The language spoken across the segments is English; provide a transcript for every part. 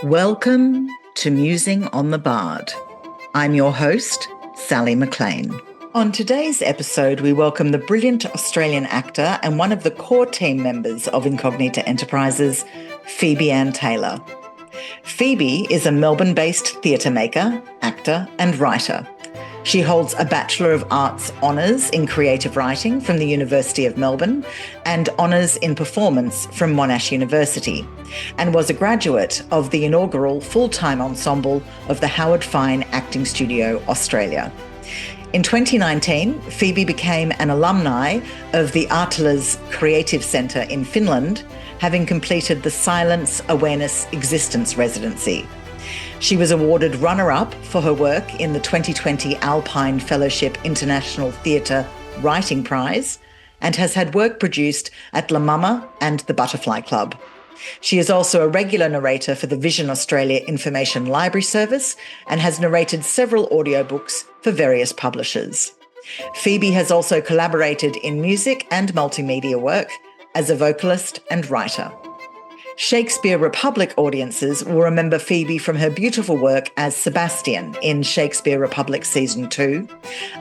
Welcome to Musing on the Bard. I'm your host, Sally McLean. On today's episode, we welcome the brilliant Australian actor and one of the core team members of Incognita Enterprises, Phoebe Anne Taylor. Phoebe is a Melbourne-based theatre maker, actor and writer. She holds a Bachelor of Arts Honours in Creative Writing from the University of Melbourne and Honours in Performance from Monash University, and was a graduate of the inaugural full-time ensemble of the Howard Fine Acting Studio, Australia. In 2019, Phoebe became an alumni of the Arteles Creative Centre in Finland, having completed the Silence, Awareness, Existence residency. She was awarded runner-up for her work in the 2020 Alpine Fellowship International Theatre Writing Prize and has had work produced at La Mama and the Butterfly Club. She is also a regular narrator for the Vision Australia Information Library Service and has narrated several audiobooks for various publishers. Phoebe has also collaborated in music and multimedia work as a vocalist and writer. Shakespeare Republic audiences will remember Phoebe from her beautiful work as Sebastian in Shakespeare Republic Season 2,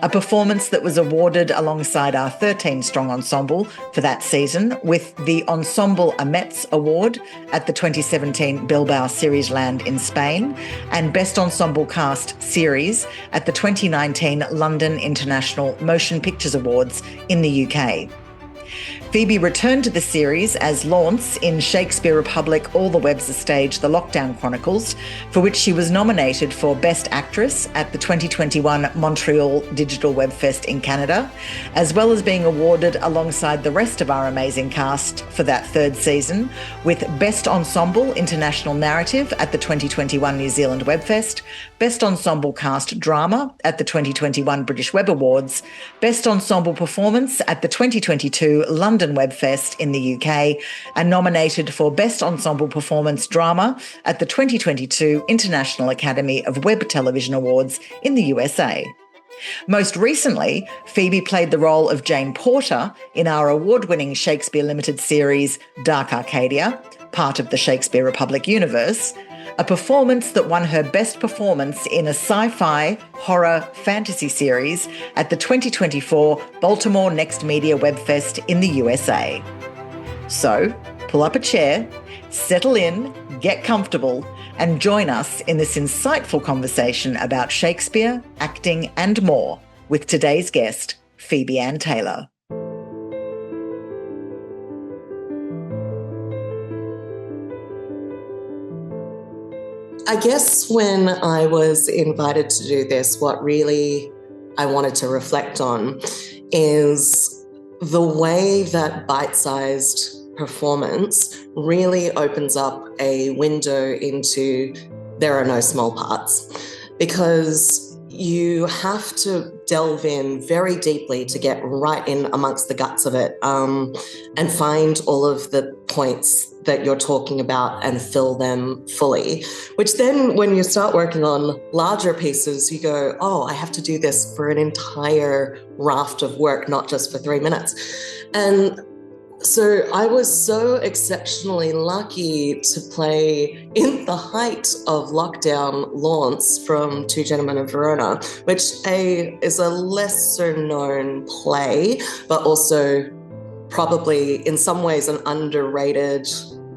a performance that was awarded alongside our 13-strong ensemble for that season with the Ensemble Amets Award at the 2017 Bilbao Series Land in Spain and Best Ensemble Cast Series at the 2019 London International Motion Pictures Awards in the UK. Phoebe returned to the series as Launce in Shakespeare Republic All the Webs Are Stage, The Lockdown Chronicles, for which she was nominated for Best Actress at the 2021 Montreal Digital Web Fest in Canada, as well as being awarded alongside the rest of our amazing cast for that third season with Best Ensemble International Narrative at the 2021 New Zealand Web Fest, Best Ensemble Cast Drama at the 2021 British Web Awards, Best Ensemble Performance at the 2022 London Web Fest in the UK, and nominated for Best Ensemble Performance Drama at the 2022 International Academy of Web Television Awards in the USA. Most recently, Phoebe played the role of Jane Porter in our award-winning Shakespeare Limited series Dark Arcadia, part of the Shakespeare Republic universe, a performance that won her Best Performance in a Sci-Fi Horror Fantasy Series at the 2024 Baltimore Next Media Web Fest in the USA. So, pull up a chair, settle in, get comfortable, and join us in this insightful conversation about Shakespeare, acting, and more with today's guest, Phoebe Anne Taylor. I guess when I was invited to do this, what really I wanted to reflect on is the way that bite-sized performance really opens up a window into there are no small parts, because you have to delve in very deeply to get right in amongst the guts of it, and find all of the points that you're talking about and fill them fully, which then when you start working on larger pieces, you go, oh, I have to do this for an entire raft of work, not just for 3 minutes. And so I was so exceptionally lucky to play in the height of lockdown Launce from Two Gentlemen of Verona, which is a lesser known play, but also probably in some ways an underrated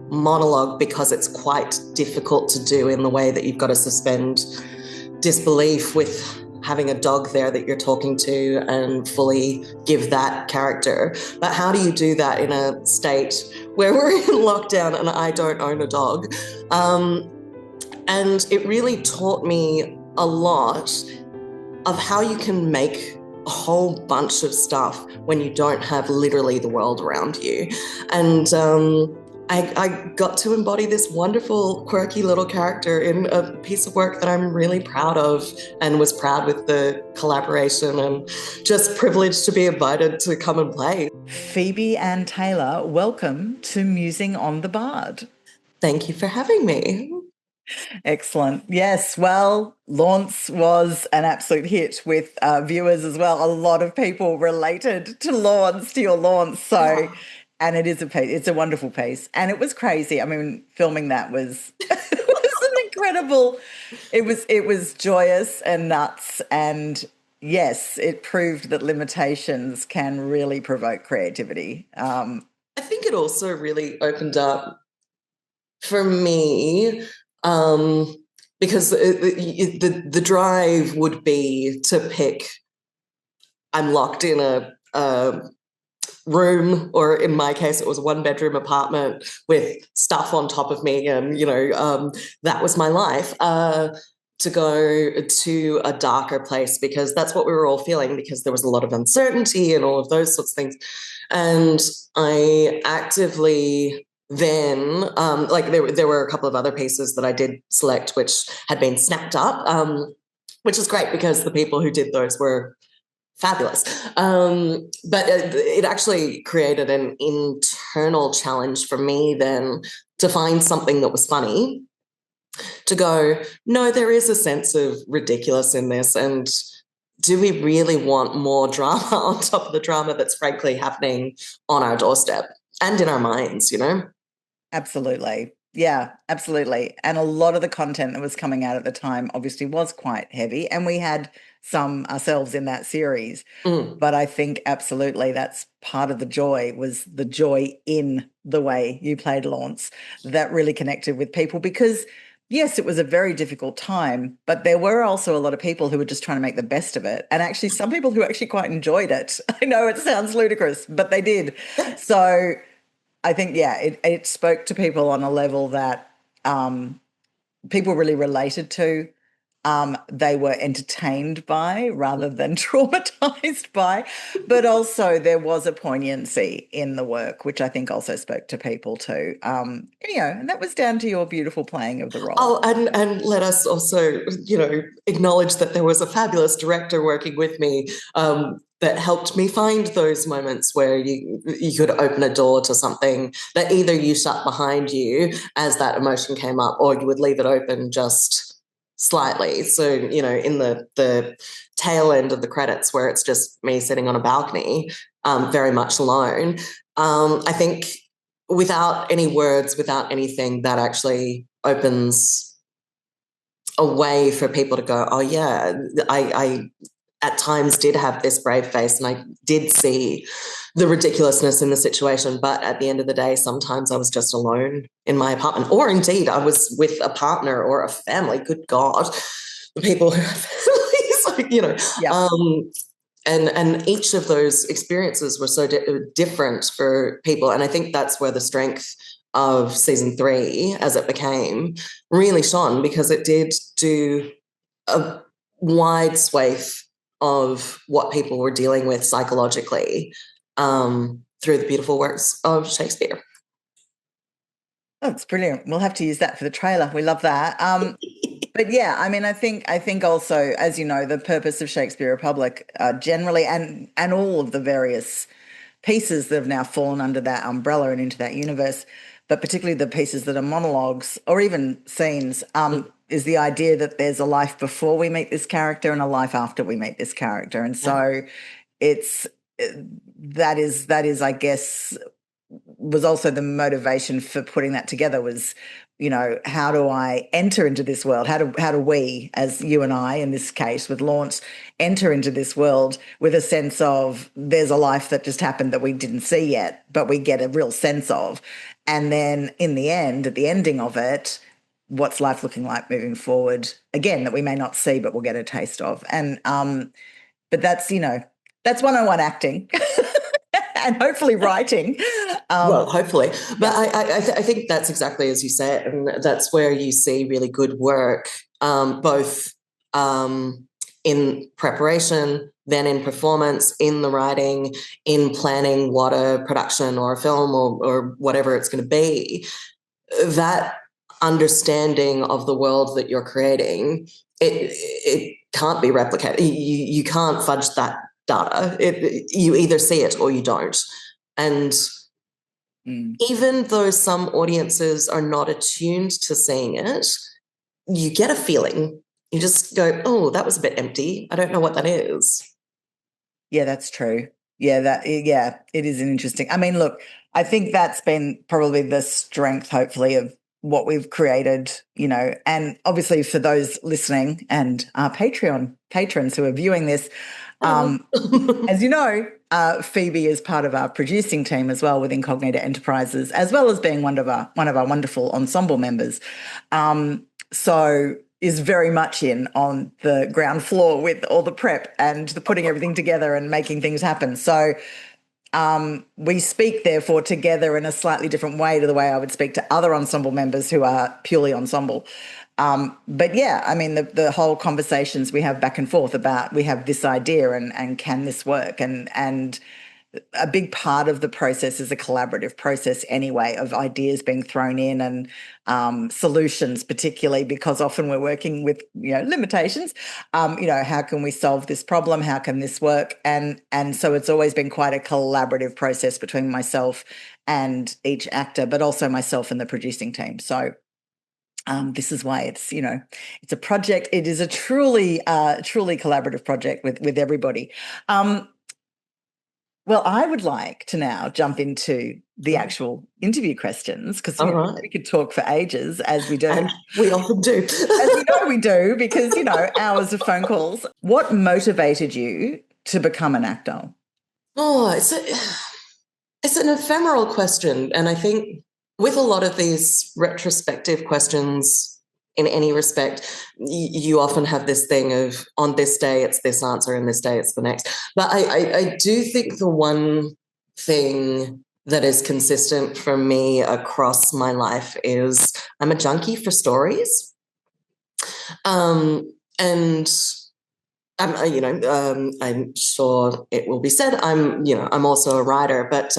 monologue because it's quite difficult to do in the way that you've got to suspend disbelief with having a dog there that you're talking to and fully give that character. But how do you do that in a state where we're in lockdown and I don't own a dog? And it really taught me a lot of how you can make a whole bunch of stuff when you don't have literally the world around you. And I got to embody this wonderful, quirky little character in a piece of work that I'm really proud of, and was proud with the collaboration and just privileged to be invited to come and play. Phoebe Anne Taylor, welcome to Musing on the Bard. Thank you for having me. Excellent. Yes, well, Launce was an absolute hit with viewers as well. A lot of people related to Launce, to your Launce. So And it is a piece. It's a wonderful piece. And it was crazy. I mean, filming that was it was an incredible. It was joyous and nuts. And yes, it proved that limitations can really provoke creativity. I think it also really opened up for me, because the drive would be to pick. I'm locked in a room, or in my case, it was a 1-bedroom apartment with stuff on top of me, and that was my life. To go to a darker place, because that's what we were all feeling, because there was a lot of uncertainty and all of those sorts of things. And I actively then, there were a couple of other pieces that I did select which had been snapped up, which is great because the people who did those were fabulous. But it actually created an internal challenge for me then to find something that was funny, to go, no, there is a sense of ridiculous in this, and do we really want more drama on top of the drama that's frankly happening on our doorstep and in our minds, Absolutely. Yeah, absolutely. And a lot of the content that was coming out at the time obviously was quite heavy, and we had some ourselves in that series. But I think absolutely that's part of the joy, was the joy in the way you played Launce, that really connected with people, because yes, it was a very difficult time, but there were also a lot of people who were just trying to make the best of it. And actually some people who actually quite enjoyed it. I know it sounds ludicrous, but they did. So I think, yeah, it spoke to people on a level that people really related to. They were entertained by rather than traumatized by, but also there was a poignancy in the work, which I think also spoke to people too. And that was down to your beautiful playing of the role. Oh, and let us also, acknowledge that there was a fabulous director working with me, that helped me find those moments where you could open a door to something that either you shut behind you as that emotion came up, or you would leave it open just slightly. So, in the tail end of the credits, where it's just me sitting on a balcony, very much alone, I think without any words, without anything, that actually opens a way for people to go, oh yeah, I at times did have this brave face, and I did see the ridiculousness in the situation. But at the end of the day, sometimes I was just alone in my apartment, or indeed I was with a partner or a family. Good God, the people who have families, Yeah. And each of those experiences were so different for people. And I think that's where the strength of season 3, as it became, really shone, because it did do a wide swathe of what people were dealing with psychologically, through the beautiful works of Shakespeare. Oh, it's brilliant. We'll have to use that for the trailer. We love that. But yeah, I mean, I think also, as you know, the purpose of Shakespeare Republic, generally, and all of the various pieces that have now fallen under that umbrella and into that universe, but particularly the pieces that are monologues or even scenes, is the idea that there's a life before we meet this character and a life after we meet this character. And so it's that is, I guess, was also the motivation for putting that together, was, how do I enter into this world? How do we, as you and I, in this case with Launce, enter into this world with a sense of there's a life that just happened that we didn't see yet, but we get a real sense of. And then in the end, at the ending of it, what's life looking like moving forward, again, that we may not see, but we'll get a taste of. And but that's 101 acting. And hopefully writing. Well, hopefully. But I think that's exactly as you said, and that's where you see really good work, both in preparation, then in performance, in the writing, in planning what a production or a film or whatever it's going to be. That understanding of the world that you're creating, it can't be replicated. You can't fudge that data. You either see it or you don't. And even though some audiences are not attuned to seeing it, you get a feeling. You just go, oh, that was a bit empty. I don't know what that is. Yeah, that's true. Yeah, it is an interesting. I mean, look, I think that's been probably the strength, hopefully, of what we've created, and obviously for those listening and our Patreon patrons who are viewing this, as you know, Phoebe is part of our producing team as well with Incognita Enterprises, as well as being one of our wonderful ensemble members. So is very much in on the ground floor with all the prep and the putting everything together and making things happen. So we speak, therefore, together in a slightly different way to the way I would speak to other ensemble members who are purely ensemble. But yeah, I mean, the whole conversations we have back and forth about, we have this idea and can this work? And a big part of the process is a collaborative process anyway, of ideas being thrown in and solutions, particularly because often we're working with limitations. How can we solve this problem? How can this work? And so it's always been quite a collaborative process between myself and each actor, but also myself and the producing team. So this is why it's a project. It is a truly collaborative project with everybody. Well, I would like to now jump into the actual interview questions, because we could talk for ages, as we do. And we often do. As you know we do, because, hours of phone calls. What motivated you to become an actor? Oh, it's an ephemeral question. And I think with a lot of these retrospective questions, in any respect, you often have this thing of, on this day it's this answer and this day it's the next. But I do think the one thing that is consistent for me across my life is I'm a junkie for stories. And I'm sure it will be said, I'm also a writer, but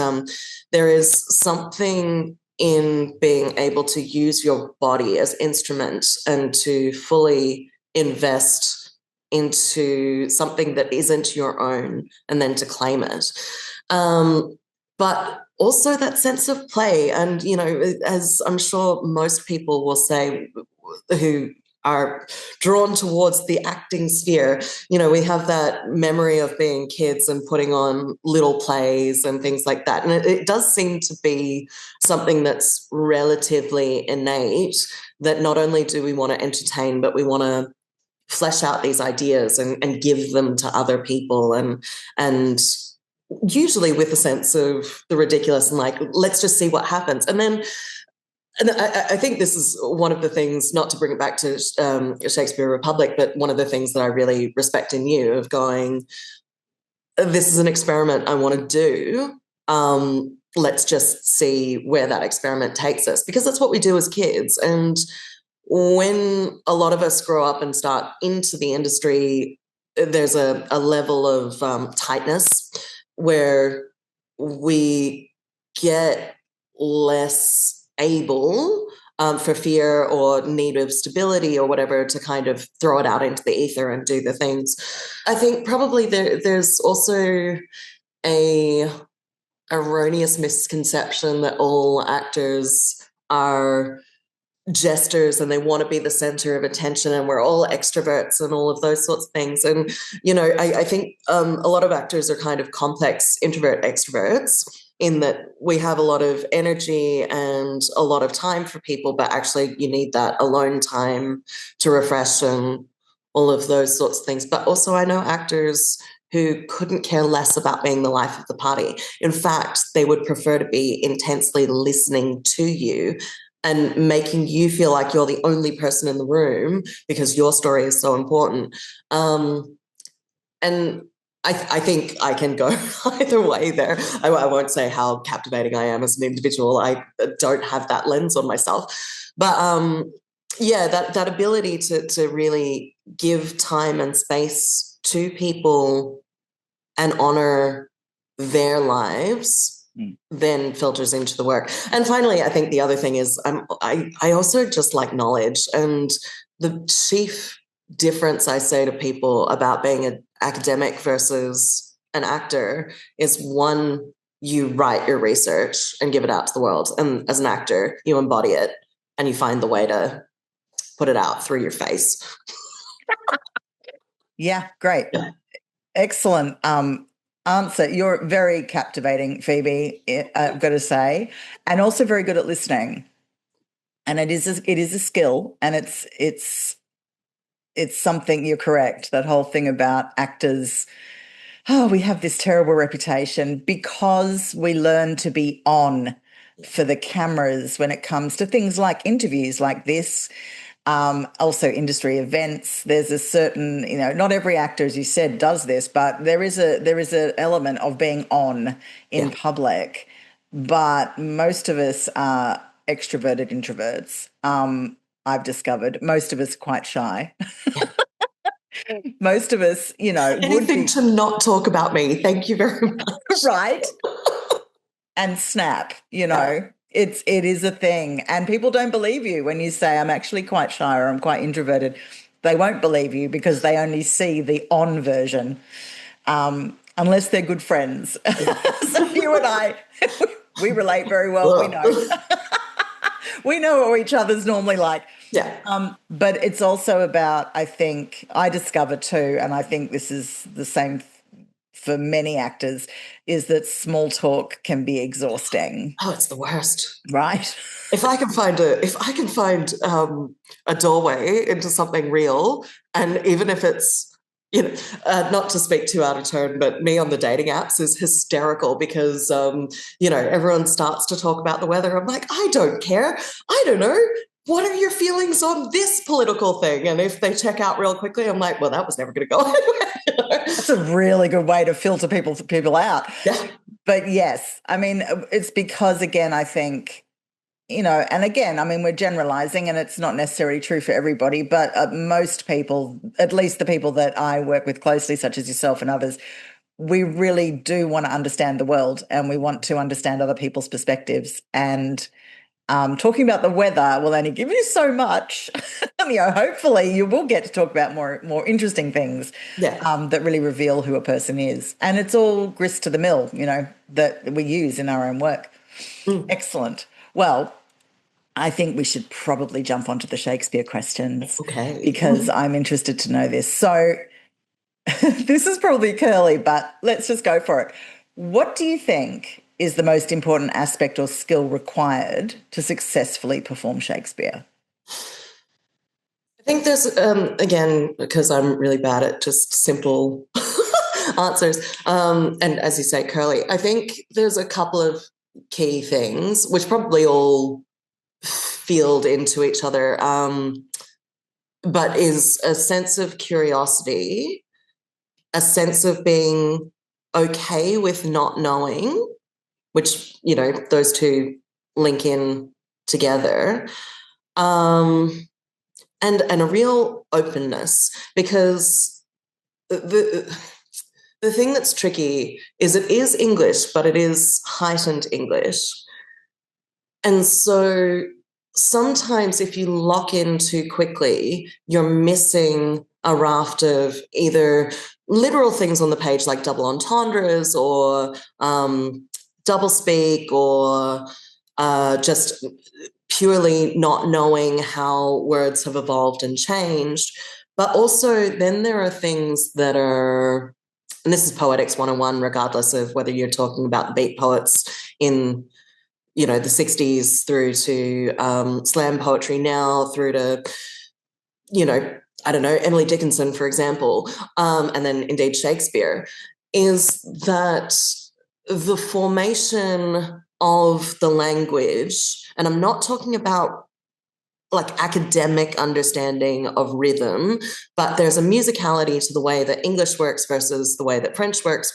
there is something in being able to use your body as instrument and to fully invest into something that isn't your own and then to claim it. But also that sense of play. And, as I'm sure most people will say who are drawn towards the acting sphere, we have that memory of being kids and putting on little plays and things like that. And it does seem to be something that's relatively innate, that not only do we want to entertain, but we want to flesh out these ideas and give them to other people, and usually with a sense of the ridiculous and like, let's just see what happens. And I think this is one of the things, not to bring it back to Shakespeare Republic, but one of the things that I really respect in you, of going, this is an experiment I want to do. Let's just see where that experiment takes us, because that's what we do as kids. And when a lot of us grow up and start into the industry, there's a level of tightness where we get less able, for fear or need of stability or whatever, to kind of throw it out into the ether and do the things. I think probably there's also a erroneous misconception that all actors are jesters and they want to be the center of attention and we're all extroverts and all of those sorts of things. And, I think a lot of actors are kind of complex introvert extroverts, in that we have a lot of energy and a lot of time for people, but actually you need that alone time to refresh and all of those sorts of things. But also I know actors who couldn't care less about being the life of the party. In fact, they would prefer to be intensely listening to you and making you feel like you're the only person in the room because your story is so important. And I think I can go either way there. I won't say how captivating I am as an individual. I don't have that lens on myself. But that ability to really give time and space to people and honor their lives then filters into the work. And finally, I think the other thing is I also just like knowledge. And the chief difference I say to people about being an academic versus an actor is, one, you write your research and give it out to the world. And as an actor, you embody it and you find the way to put it out through your face. Yeah, great. Yeah. Excellent. answer. You're very captivating, Phoebe, I've got to say, and also very good at listening. And it is a skill, and it's something. You're correct. That whole thing about actors. Oh, we have this terrible reputation because we learn to be on for the cameras when it comes to things like interviews like this, also industry events. There's a certain, not every actor, as you said, does this, but there is an element of being on in Yeah. public. But most of us are extroverted introverts. I've discovered most of us are quite shy. Most of us, would Anything be to not talk about me. Thank you very much. right and snap. It is a thing, and people don't believe you when you say I'm actually quite shy or I'm quite introverted. They won't believe you because they only see the on version, unless they're good friends. So you and I, we relate very well. We know. We know what each other's normally like. Yeah. But it's also about, I think, I discover too, and I think this is the same for many actors, is that small talk can be exhausting. Oh, it's the worst. Right. If I can find a doorway into something real, and even if it's not to speak too out of turn, but me on the dating apps is hysterical because everyone starts to talk about the weather. I'm like, I don't care. I don't know. What are your feelings on this political thing? And if they check out real quickly, I'm like, well, that was never going to go anywhere. That's a really good way to filter people out. Yeah. But yes, I mean, it's because, again, I think, and again, I mean, we're generalizing and it's not necessarily true for everybody, but most people, at least the people that I work with closely, such as yourself and others, we really do want to understand the world and we want to understand other people's perspectives. And talking about the weather will only give you so much. Hopefully you will get to talk about more interesting things, Yeah. that really reveal who a person is. And it's all grist to the mill, that we use in our own work. Mm. Excellent. Well, I think we should probably jump onto the Shakespeare questions, Okay. because I'm interested to know this. So this is probably curly, but let's just go for it. What do you think is the most important aspect or skill required to successfully perform Shakespeare? I think there's, again, because I'm really bad at just simple answers, and as you say, curly, I think there's a couple of key things which probably all field into each other, but is a sense of curiosity, a sense of being okay with not knowing, which, those two link in together. And a real openness, because the thing that's tricky is it is English, but it is heightened English. And so sometimes if you lock in too quickly, you're missing a raft of either literal things on the page like double entendres or doublespeak, or just purely not knowing how words have evolved and changed. But also then there are things that are, and this is Poetics 101, regardless of whether you're talking about the beat poets in, the 60s through to slam poetry now, through to, I don't know, Emily Dickinson, for example, and then indeed Shakespeare, is that the formation of the language, and I'm not talking about like academic understanding of rhythm, but there's a musicality to the way that English works versus the way that French works,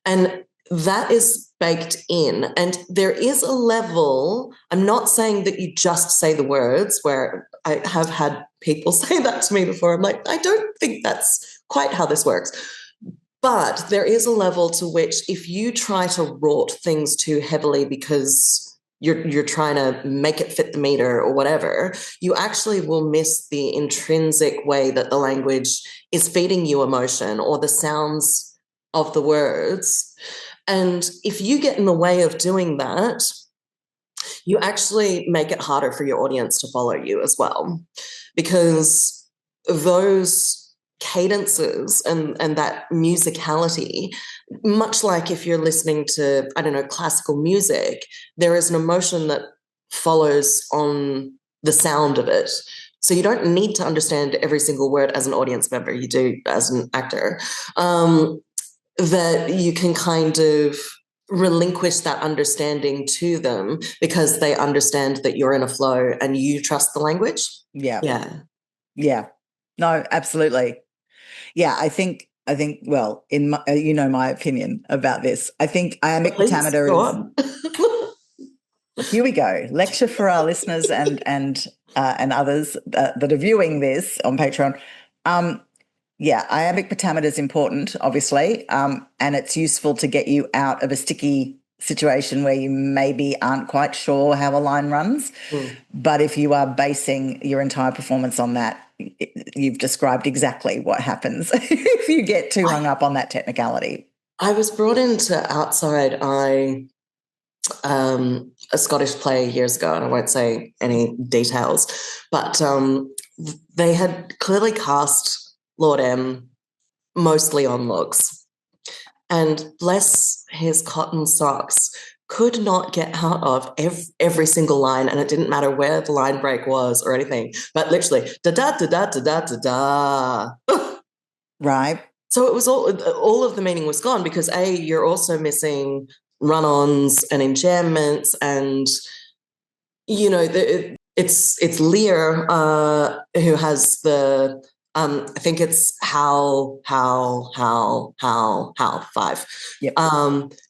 and that is baked in. And there is a level, I'm not saying that you just say the words, where I have had people say that to me before. I'm like, I don't think that's quite how this works. But there is a level to which if you try to rort things too heavily because you're trying to make it fit the meter or whatever, you actually will miss the intrinsic way that the language is feeding you emotion or the sounds of the words. And if you get in the way of doing that, you actually make it harder for your audience to follow you as well, because those cadences and that musicality, much like if you're listening to, I don't know, classical music, there is an emotion that follows on the sound of it. So you don't need to understand every single word as an audience member. You do as an actor. That you can kind of relinquish that understanding to them because they understand that you're in a flow and you trust the language. Yeah. Yeah. Yeah. No, absolutely. Yeah, I think, well, in my, my opinion about this. I think iambic pentameter is. Here we go. Lecture for our listeners and others that are viewing this on Patreon. Yeah, iambic pentameter is important, obviously, and it's useful to get you out of a sticky situation where you maybe aren't quite sure how a line runs. But if you are basing your entire performance on that, you've described exactly what happens if you get too hung up on that technicality. I was brought into Outside Eye, a Scottish play years ago, and I won't say any details, but they had clearly cast Lord M mostly on looks. And bless his cotton socks, could not get out of every single line, and it didn't matter where the line break was or anything, but literally da-da-da-da-da-da-da. Right. So it was all of the meaning was gone because you're also missing run-ons and enjambments, and it's Lear who has the I think it's how 5. Yep.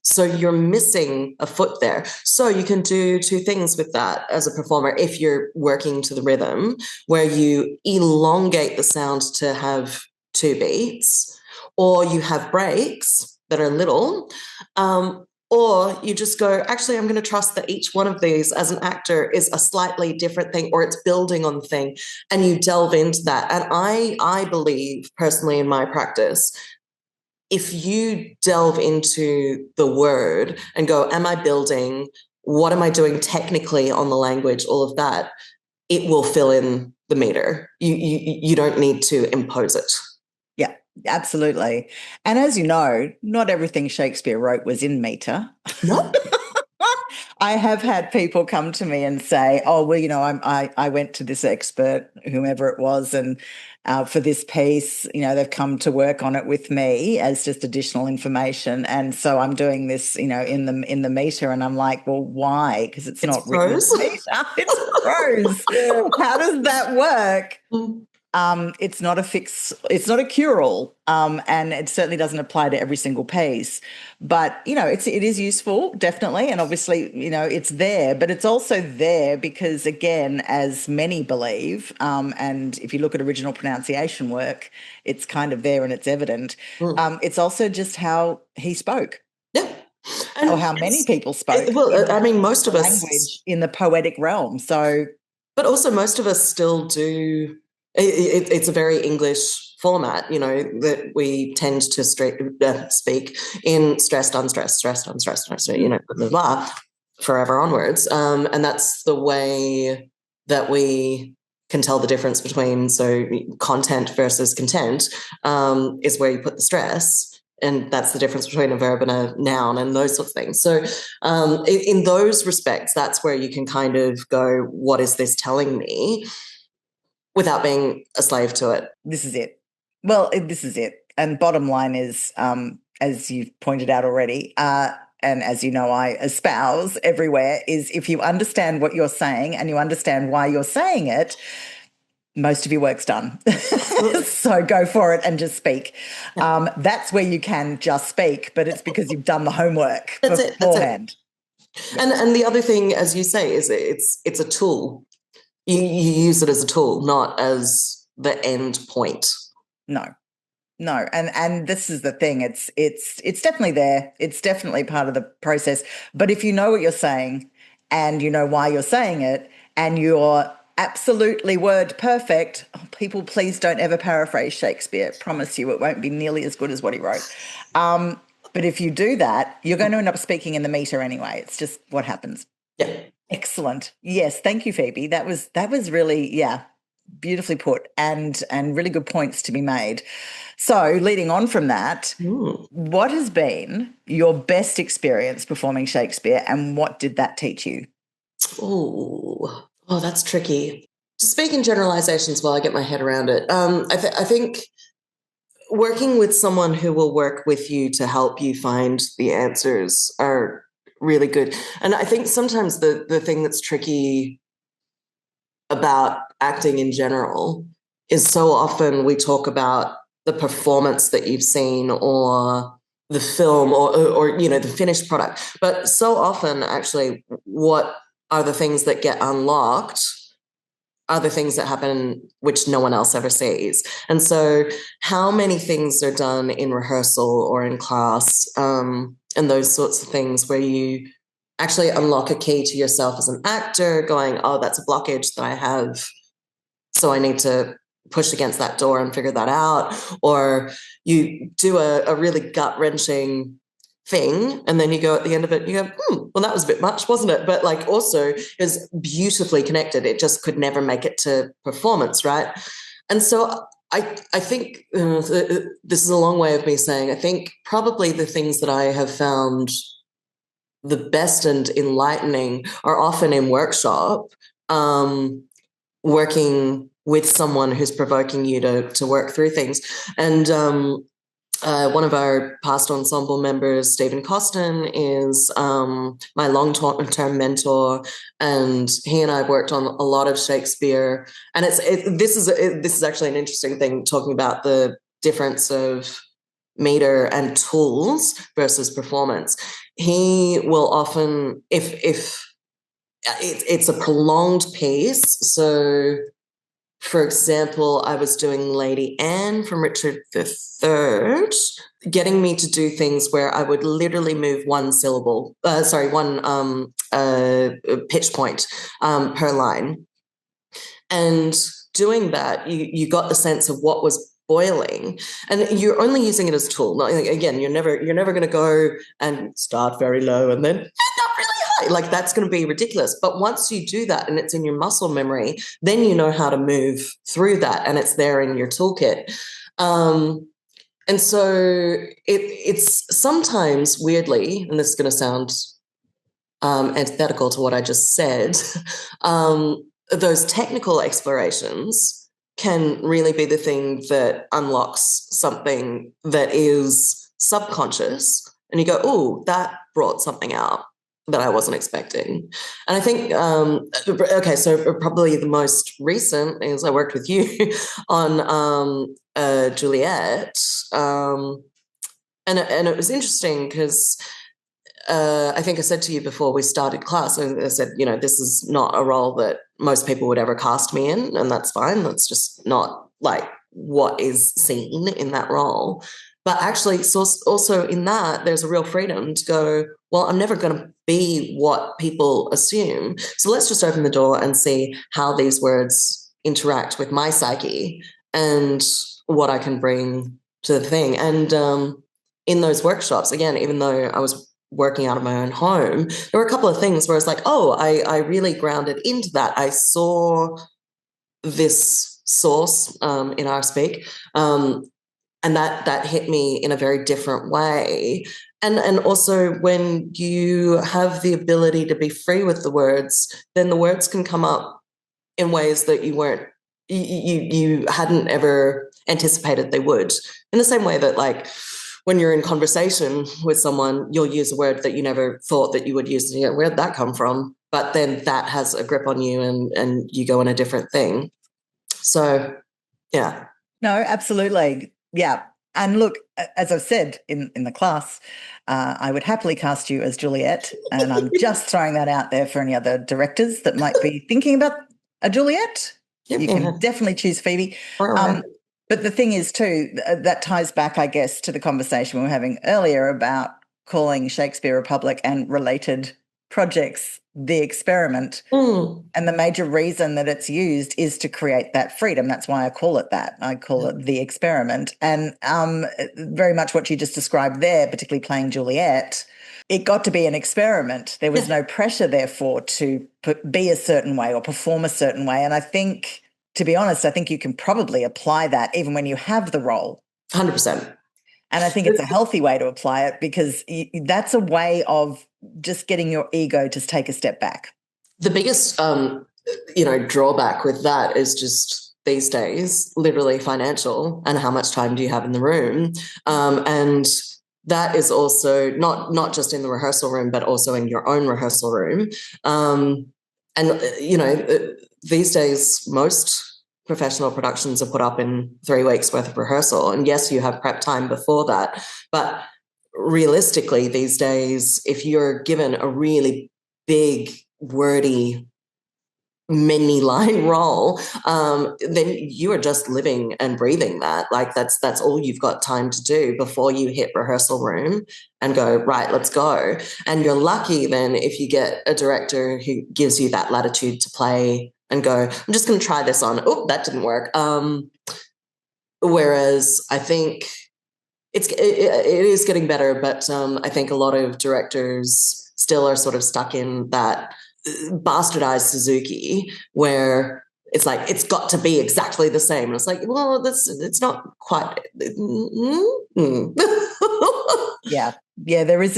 So you're missing a foot there. So you can do two things with that as a performer if you're working to the rhythm, where you elongate the sound to have 2 beats, or you have breaks that are little, or you just go, actually, I'm going to trust that each one of these as an actor is a slightly different thing, or it's building on the thing, and you delve into that. And I believe personally in my practice, if you delve into the word and go, am I building? What am I doing technically on the language? All of that, it will fill in the meter. You don't need to impose it. Yeah, absolutely. And as you know, not everything Shakespeare wrote was in meter. No. I have had people come to me and say, "Oh, well, I went to this expert, whomever it was, and for this piece, they've come to work on it with me as just additional information, and so I'm doing this, in the meter." And I'm like, "Well, why? Because it's not prose. Written in meter. It's prose. How does that work?" It's not a cure-all, and it certainly doesn't apply to every single piece. But, it is useful, definitely, and obviously, it's there, but it's also there because, again, as many believe, and if you look at original pronunciation work, it's kind of there and it's evident. It's also just how he spoke. Yeah. Or how many people spoke. Most of us language in the poetic realm. So, but also most of us still do. It's a very English format, that we tend to speak in stressed, unstressed, stressed, unstressed, blah, blah, blah, forever onwards. And that's the way that we can tell the difference between, content versus content, is where you put the stress. And that's the difference between a verb and a noun and those sorts of things. So in those respects, that's where you can kind of go, what is this telling me? Without being a slave to it. This is it. Well, this is it. And bottom line is, as you've pointed out already, and as you know, I espouse everywhere, is if you understand what you're saying and you understand why you're saying it, most of your work's done. So go for it and just speak. Yeah. That's where you can just speak, but it's because you've done the homework beforehand. And the other thing, as you say, is it's a tool. You use it as a tool, not as the end point. No, and this is the thing. It's definitely there. It's definitely part of the process. But if you know what you're saying and you know why you're saying it, and you're absolutely word perfect, people, please don't ever paraphrase Shakespeare. Promise you, it won't be nearly as good as what he wrote. But if you do that, you're going to end up speaking in the meter anyway. It's just what happens. Yeah. Excellent. Yes, thank you, Phoebe. That was really, yeah. beautifully put, and really good points to be made. So leading on from that, what has been your best experience performing Shakespeare, and what did that teach you? Oh, that's tricky. To speak in generalizations while I get my head around it, I think working with someone who will work with you to help you find the answers are really good. And I think sometimes the thing that's tricky about acting in general is so often we talk about the performance that you've seen or the film or you know the finished product, but so often actually what are the things that get unlocked are the things that happen which no one else ever sees. And so how many things are done in rehearsal or in class, and those sorts of things where you actually unlock a key to yourself as an actor going, oh, that's a blockage that I have, so I need to push against that door and figure that out. Or you do a really gut-wrenching thing and then you go at the end of it, you go, well, that was a bit much, wasn't it? But like also is beautifully connected. It just could never make it to performance, right? And so I think this is a long way of me saying I think probably the things that I have found the best and enlightening are often in workshop, working with someone who's provoking you to work through things. And one of our past ensemble members, Stephen Costin, is my long-term mentor, and he and I have worked on a lot of Shakespeare. And this is actually an interesting thing, talking about the difference of meter and tools versus performance. He will often, if it's a prolonged piece, so for example, I was doing Lady Anne from Richard III, getting me to do things where I would literally move one pitch point per line. And doing that, you got the sense of what was boiling, and you're only using it as a tool. Again, you're never going to go and start very low and then not really high. Like that's going to be ridiculous. But once you do that and it's in your muscle memory, then you know how to move through that, and it's there in your toolkit. And so it's sometimes weirdly, and this is going to sound antithetical to what I just said. Those technical explorations can really be the thing that unlocks something that is subconscious. And you go, oh, that brought something out that I wasn't expecting. And I think, okay, so probably the most recent is I worked with you on Juliet. And it was interesting because I think I said to you before we started class, I said, you know, this is not a role that most people would ever cast me in, and that's fine. That's just not like what is seen in that role. But actually, so also in that, there's a real freedom to go, well, I'm never going to be what people assume. So let's just open the door and see how these words interact with my psyche and what I can bring to the thing. And in those workshops, again, even though I was working out of my own home, there were a couple of things where it's like, oh, I really grounded into that. I saw this source in our speak, and that hit me in a very different way. And also when you have the ability to be free with the words, then the words can come up in ways that you hadn't ever anticipated they would. In the same way that like when you're in conversation with someone, you'll use a word that you never thought that you would use. And you go, where'd that come from? But then that has a grip on you and you go in a different thing. So, yeah. No, absolutely. Yeah. And look, as I've said in the class, I would happily cast you as Juliet. And I'm just throwing that out there for any other directors that might be thinking about a Juliet. You can definitely choose Phoebe. But the thing is, too, that ties back, I guess, to the conversation we were having earlier about calling Shakespeare Republic and related projects the experiment. And the major reason that it's used is to create that freedom. That's why I call it that. I call it the experiment. And very much what you just described there, particularly playing Juliet, it got to be an experiment. There was no pressure, therefore, to be a certain way or perform a certain way. And I think to be honest, I think you can probably apply that even when you have the role. 100%. And I think it's a healthy way to apply it, because that's a way of just getting your ego to take a step back. The biggest, drawback with that is just these days, literally financial, and how much time do you have in the room? And that is also not just in the rehearsal room, but also in your own rehearsal room. These days, most professional productions are put up in 3 weeks worth of rehearsal. And yes, you have prep time before that. But realistically, these days, if you're given a really big, wordy, many line role, then you are just living and breathing that. Like that's all you've got time to do before you hit rehearsal room and go, right, let's go. And you're lucky then if you get a director who gives you that latitude to play and go, I'm just going to try this on. Oh, that didn't work. Whereas I think it is getting better, but I think a lot of directors still are sort of stuck in that bastardized Suzuki where it's like, it's got to be exactly the same. And it's like, well, it's not quite. Yeah, there is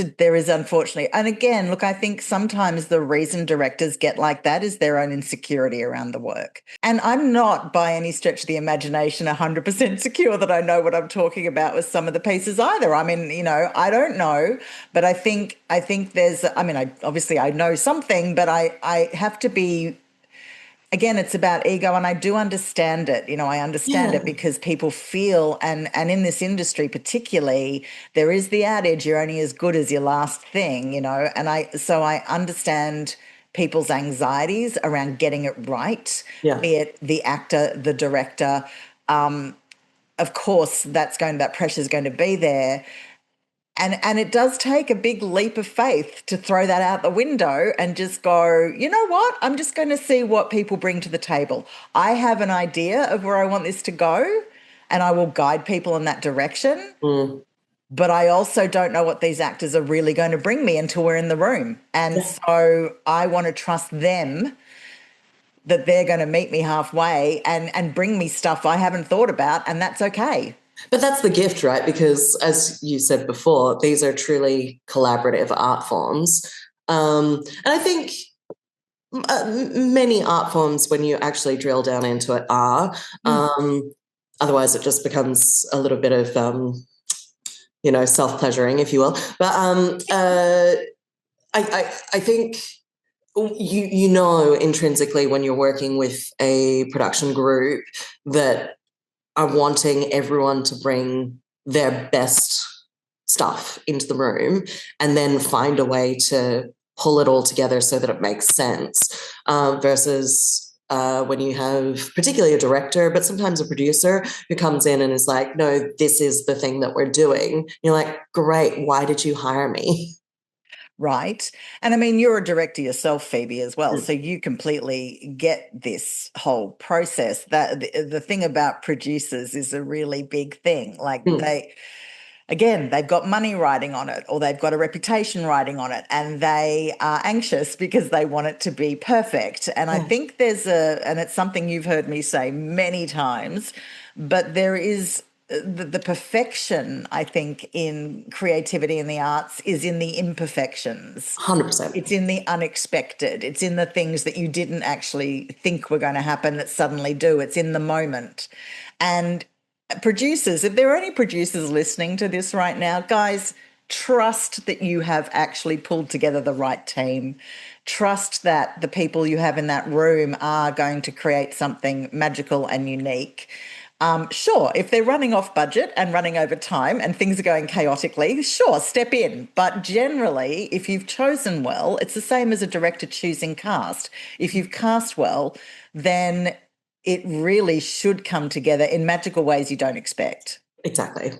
unfortunately. And again, look, I think sometimes the reason directors get like that is their own insecurity around the work. And I'm not by any stretch of the imagination 100% secure that I know what I'm talking about with some of the pieces either. I mean, I don't know, but I think there's, I know something, but I have to be. Again, it's about ego, and I do understand it. I understand it because people feel, and in this industry particularly, there is the adage, you're only as good as your last thing, and I understand people's anxieties around getting it right, be it the actor, the director. Of course, that pressure is going to be there. And it does take a big leap of faith to throw that out the window and just go, you know what? I'm just going to see what people bring to the table. I have an idea of where I want this to go, and I will guide people in that direction. But I also don't know what these actors are really going to bring me until we're in the room. And so I want to trust them that they're going to meet me halfway and bring me stuff I haven't thought about, and that's okay. But that's the gift, right? Because as you said before, these are truly collaborative art forms. And I think many art forms, when you actually drill down into it, are. Otherwise, it just becomes a little bit of, self-pleasuring, if you will. But I think intrinsically when you're working with a production group that are wanting everyone to bring their best stuff into the room and then find a way to pull it all together so that it makes sense, versus when you have particularly a director, but sometimes a producer who comes in and is like, no, this is the thing that we're doing. You're like, great, why did you hire me? Right. And I mean, you're a director yourself, Phoebe, as well. So you completely get this whole process. That the thing about producers is a really big thing. Like they've got money riding on it, or they've got a reputation riding on it, and they are anxious because they want it to be perfect. And I think and it's something you've heard me say many times, but there is the perfection, I think, in creativity in the arts is in the imperfections. 100%. It's in the unexpected. It's in the things that you didn't actually think were going to happen that suddenly do. It's in the moment. And producers, if there are any producers listening to this right now, guys, trust that you have actually pulled together the right team. Trust that the people you have in that room are going to create something magical and unique. Sure, if they're running off budget and running over time and things are going chaotically, sure, step in. But generally, if you've chosen well, it's the same as a director choosing cast. If you've cast well, then it really should come together in magical ways you don't expect. Exactly.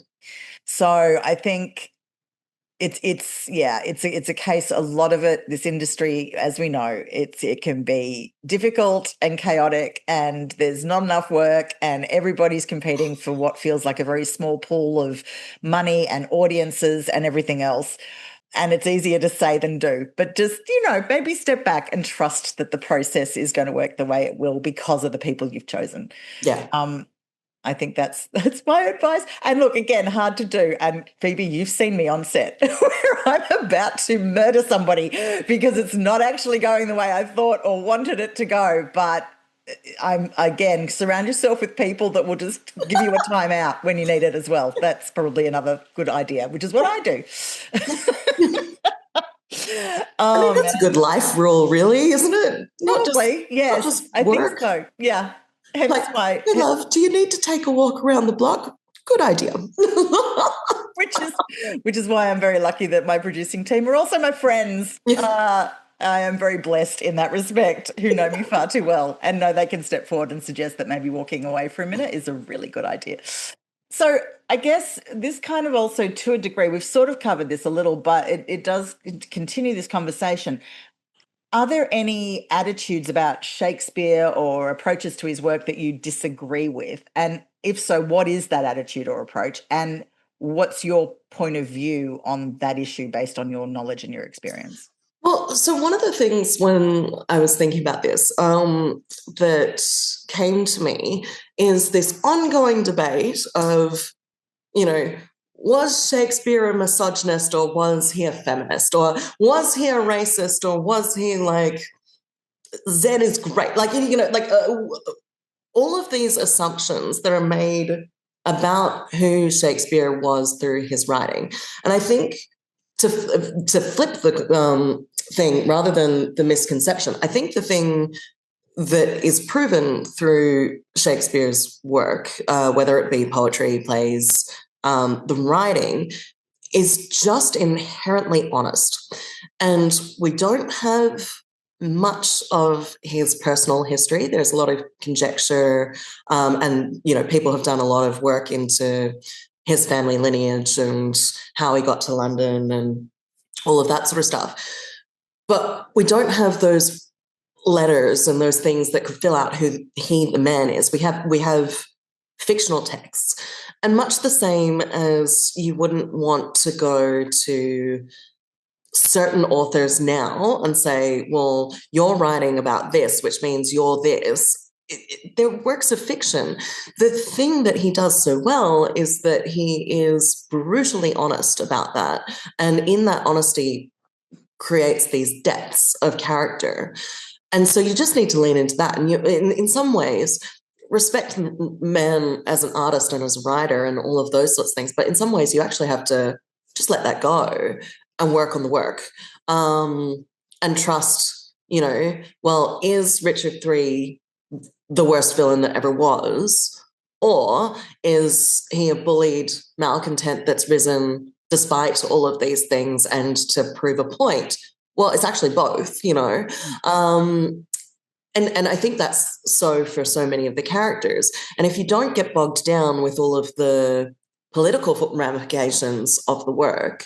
So I think it's a case, a lot of it, this industry, as we know, it can be difficult and chaotic, and there's not enough work, and everybody's competing for what feels like a very small pool of money and audiences and everything else. and it's easier to say than do. But just, maybe step back and trust that the process is going to work the way it will because of the people you've chosen. Yeah. I think that's my advice. And look, again, hard to do. And Phoebe, you've seen me on set where I'm about to murder somebody because it's not actually going the way I thought or wanted it to go. But again, surround yourself with people that will just give you a timeout when you need it as well. That's probably another good idea, which is what I do. I mean, that's a good life rule, really, isn't it? Probably, yes. Not just I work. think so. Yeah. Hence Like, why. hey, love, do you need to take a walk around the block? Good idea. which is why I'm very lucky that my producing team are also my friends. I am very blessed in that respect, who know me far too well and know they can step forward and suggest that maybe walking away for a minute is a really good idea. So I guess this kind of also, to a degree, we've sort of covered this a little, but it does continue this conversation. Are there any attitudes about Shakespeare or approaches to his work that you disagree with? And if so, what is that attitude or approach? And what's your point of view on that issue based on your knowledge and your experience? Well, so one of the things when I was thinking about this that came to me is this ongoing debate of, was Shakespeare a misogynist or was he a feminist? Or was he a racist or was he like, Zen is great? Like, all of these assumptions that are made about who Shakespeare was through his writing. And I think to flip the thing rather than the misconception, I think the thing that is proven through Shakespeare's work, whether it be poetry, plays, the writing, is just inherently honest. And we don't have much of his personal history. There's a lot of conjecture, and people have done a lot of work into his family lineage and how he got to London and all of that sort of stuff. But we don't have those letters and those things that could fill out who he, the man, is. We have fictional texts, and much the same as you wouldn't want to go to certain authors now and say, well, you're writing about this, which means you're this. They're works of fiction. The thing that he does so well is that he is brutally honest about that. And in that honesty creates these depths of character. And so you just need to lean into that. And in some ways, respect man as an artist and as a writer and all of those sorts of things. But in some ways, you actually have to just let that go and work on the work, and trust, well, is Richard III the worst villain that ever was? Or is he a bullied malcontent that's risen despite all of these things and to prove a point? Well, it's actually both, And I think that's so for so many of the characters. And if you don't get bogged down with all of the political ramifications of the work,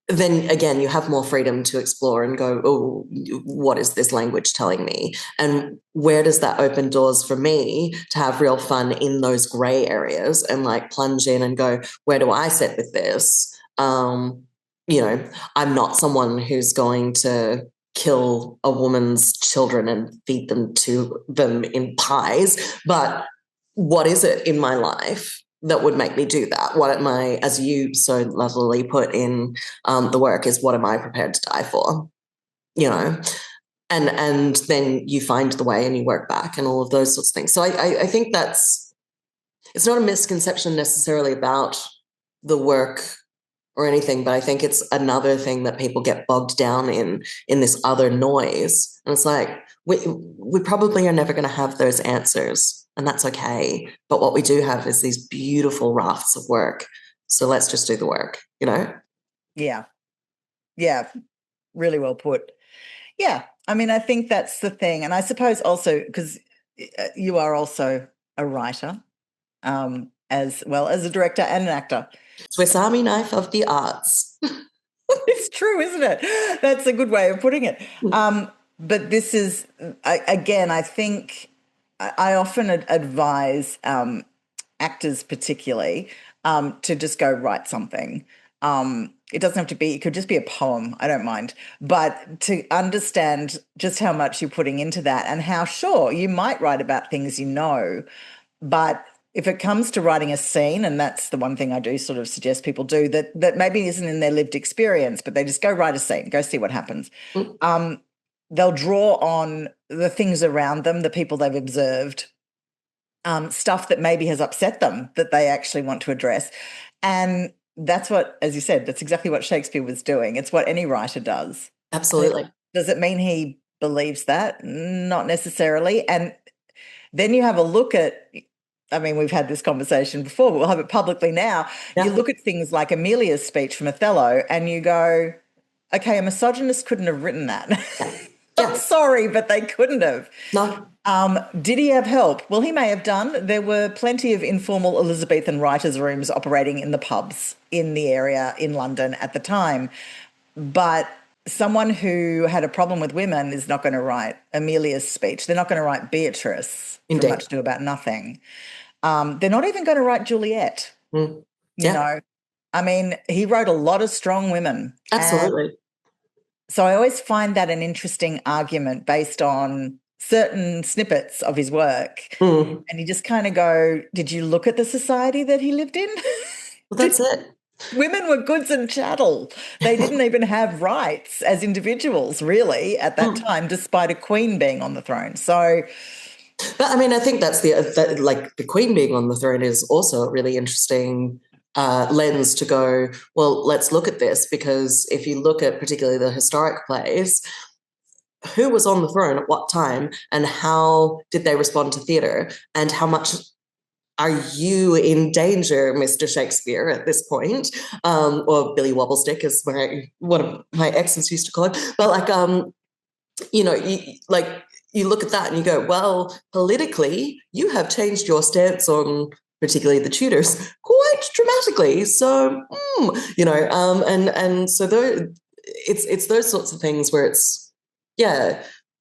then again, you have more freedom to explore and go, oh, what is this language telling me? And where does that open doors for me to have real fun in those gray areas and like plunge in and go, where do I sit with this? I'm not someone who's going to kill a woman's children and feed them to them in pies, but what is it in my life that would make me do that? What am I, as you so lovely put in the work, is what am I prepared to die for? And then you find the way and you work back and all of those sorts of things. So I think it's not a misconception necessarily about the work or anything, but I think it's another thing that people get bogged down in this other noise. And it's like, we probably are never going to have those answers, and that's okay. But what we do have is these beautiful rafts of work. So let's just do the work, Yeah. Yeah. Really well put. Yeah. I mean, I think that's the thing. And I suppose also because you are also a writer, as well as a director and an actor. Swiss Army knife of the arts. It's true, isn't it? That's a good way of putting it. But this is, again, I think I often advise actors particularly to just go write something. It doesn't have to be, it could just be a poem. I don't mind. But to understand just how much you're putting into that and how, sure, you might write about things you know, but if it comes to writing a scene, and that's the one thing I do sort of suggest people do that maybe isn't in their lived experience, but they just go write a scene, go see what happens. They'll draw on the things around them, the people they've observed, stuff that maybe has upset them that they actually want to address. And that's what, as you said, that's exactly what Shakespeare was doing. It's what any writer does. Absolutely. Does it mean he believes that? Not necessarily. And then you have a look at, I mean, we've had this conversation before, but we'll have it publicly now. Yeah. You look at things like Amelia's speech from Othello and you go, okay, a misogynist couldn't have written that. I'm sorry, but they couldn't have. No. Did he have help? Well, he may have done. There were plenty of informal Elizabethan writers' rooms operating in the pubs in the area in London at the time. But someone who had a problem with women is not going to write Amelia's speech. They're not going to write Beatrice from Much Ado About Nothing. They're not even going to write Juliet. You know, I mean, he wrote a lot of strong women. Absolutely. So I always find that an interesting argument based on certain snippets of his work. And you just kind of go, did you look at the society that he lived in? Well, that's it. Women were goods and chattel. They didn't even have rights as individuals, really, at that time, despite a queen being on the throne. So, but I mean, I think that's the queen being on the throne is also a really interesting lens to go, well, let's look at this, because if you look at particularly the historic plays, who was on the throne at what time and how did they respond to theatre, and how much are you in danger, Mr. Shakespeare, at this point? Or Billy Wobblestick, as one of my exes used to call him. But you look at that and you go, well, politically, you have changed your stance on particularly the Tudors quite dramatically. So, and so it's those sorts of things where it's,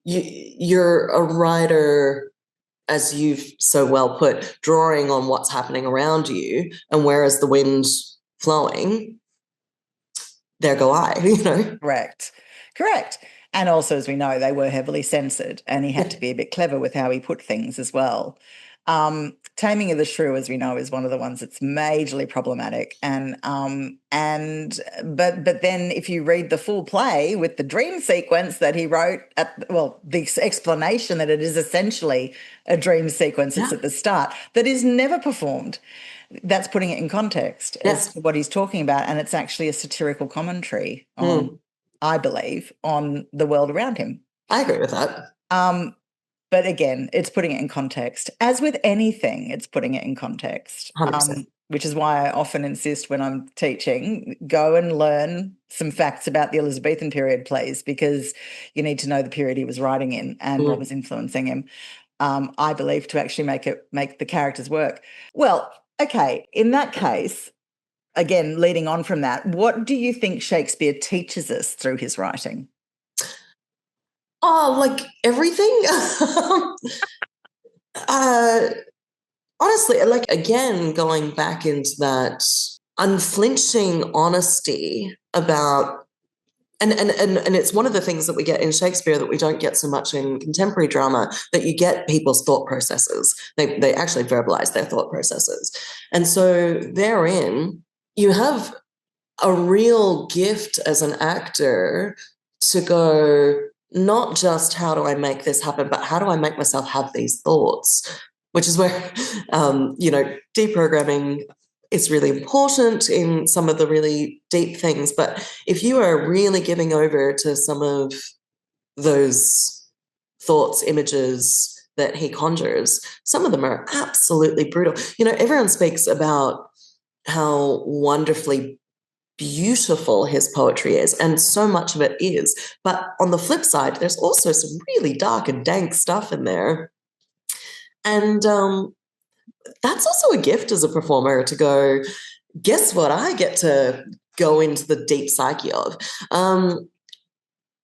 you're a writer, as you've so well put, drawing on what's happening around you, and whereas the wind's flowing, there go I, Correct. And also, as we know, they were heavily censored, and he had to be a bit clever with how he put things as well. Taming of the Shrew, as we know, is one of the ones that's majorly problematic. But then if you read the full play with the dream sequence that he wrote the explanation that it is essentially a dream sequence that's at the start that is never performed. That's putting it in context as to what he's talking about, and it's actually a satirical commentary on, I believe, on the world around him. I agree with that. But again, it's putting it in context. As with anything, it's putting it in context, which is why I often insist when I'm teaching, go and learn some facts about the Elizabethan period plays, because you need to know the period he was writing in and what was influencing him, I believe, to actually make the characters work. Well, okay, in that case, again, leading on from that, what do you think Shakespeare teaches us through his writing? Oh, like everything. Honestly, like, again, going back into that unflinching honesty about, and it's one of the things that we get in Shakespeare that we don't get so much in contemporary drama, that you get people's thought processes. They actually verbalize their thought processes. And so therein, you have a real gift as an actor to go, not just how do I make this happen, but how do I make myself have these thoughts, which is where, deprogramming is really important in some of the really deep things. But if you are really giving over to some of those thoughts, images that he conjures, some of them are absolutely brutal. Everyone speaks about how wonderfully beautiful his poetry is, and so much of it is. But on the flip side, there's also some really dark and dank stuff in there. And that's also a gift as a performer, to go, guess what I get to go into the deep psyche of.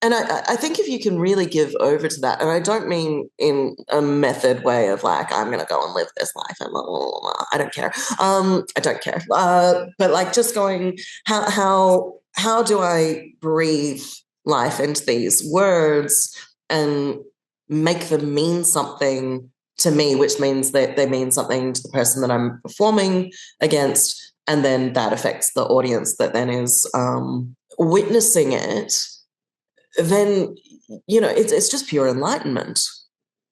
And I think if you can really give over to that, and I don't mean in a method way of like, I'm going to go and live this life and blah, blah, blah, blah. I don't care. I don't care. But like just going, how do I breathe life into these words and make them mean something to me, which means that they mean something to the person that I'm performing against, and then that affects the audience that then is witnessing it. Then, it's just pure enlightenment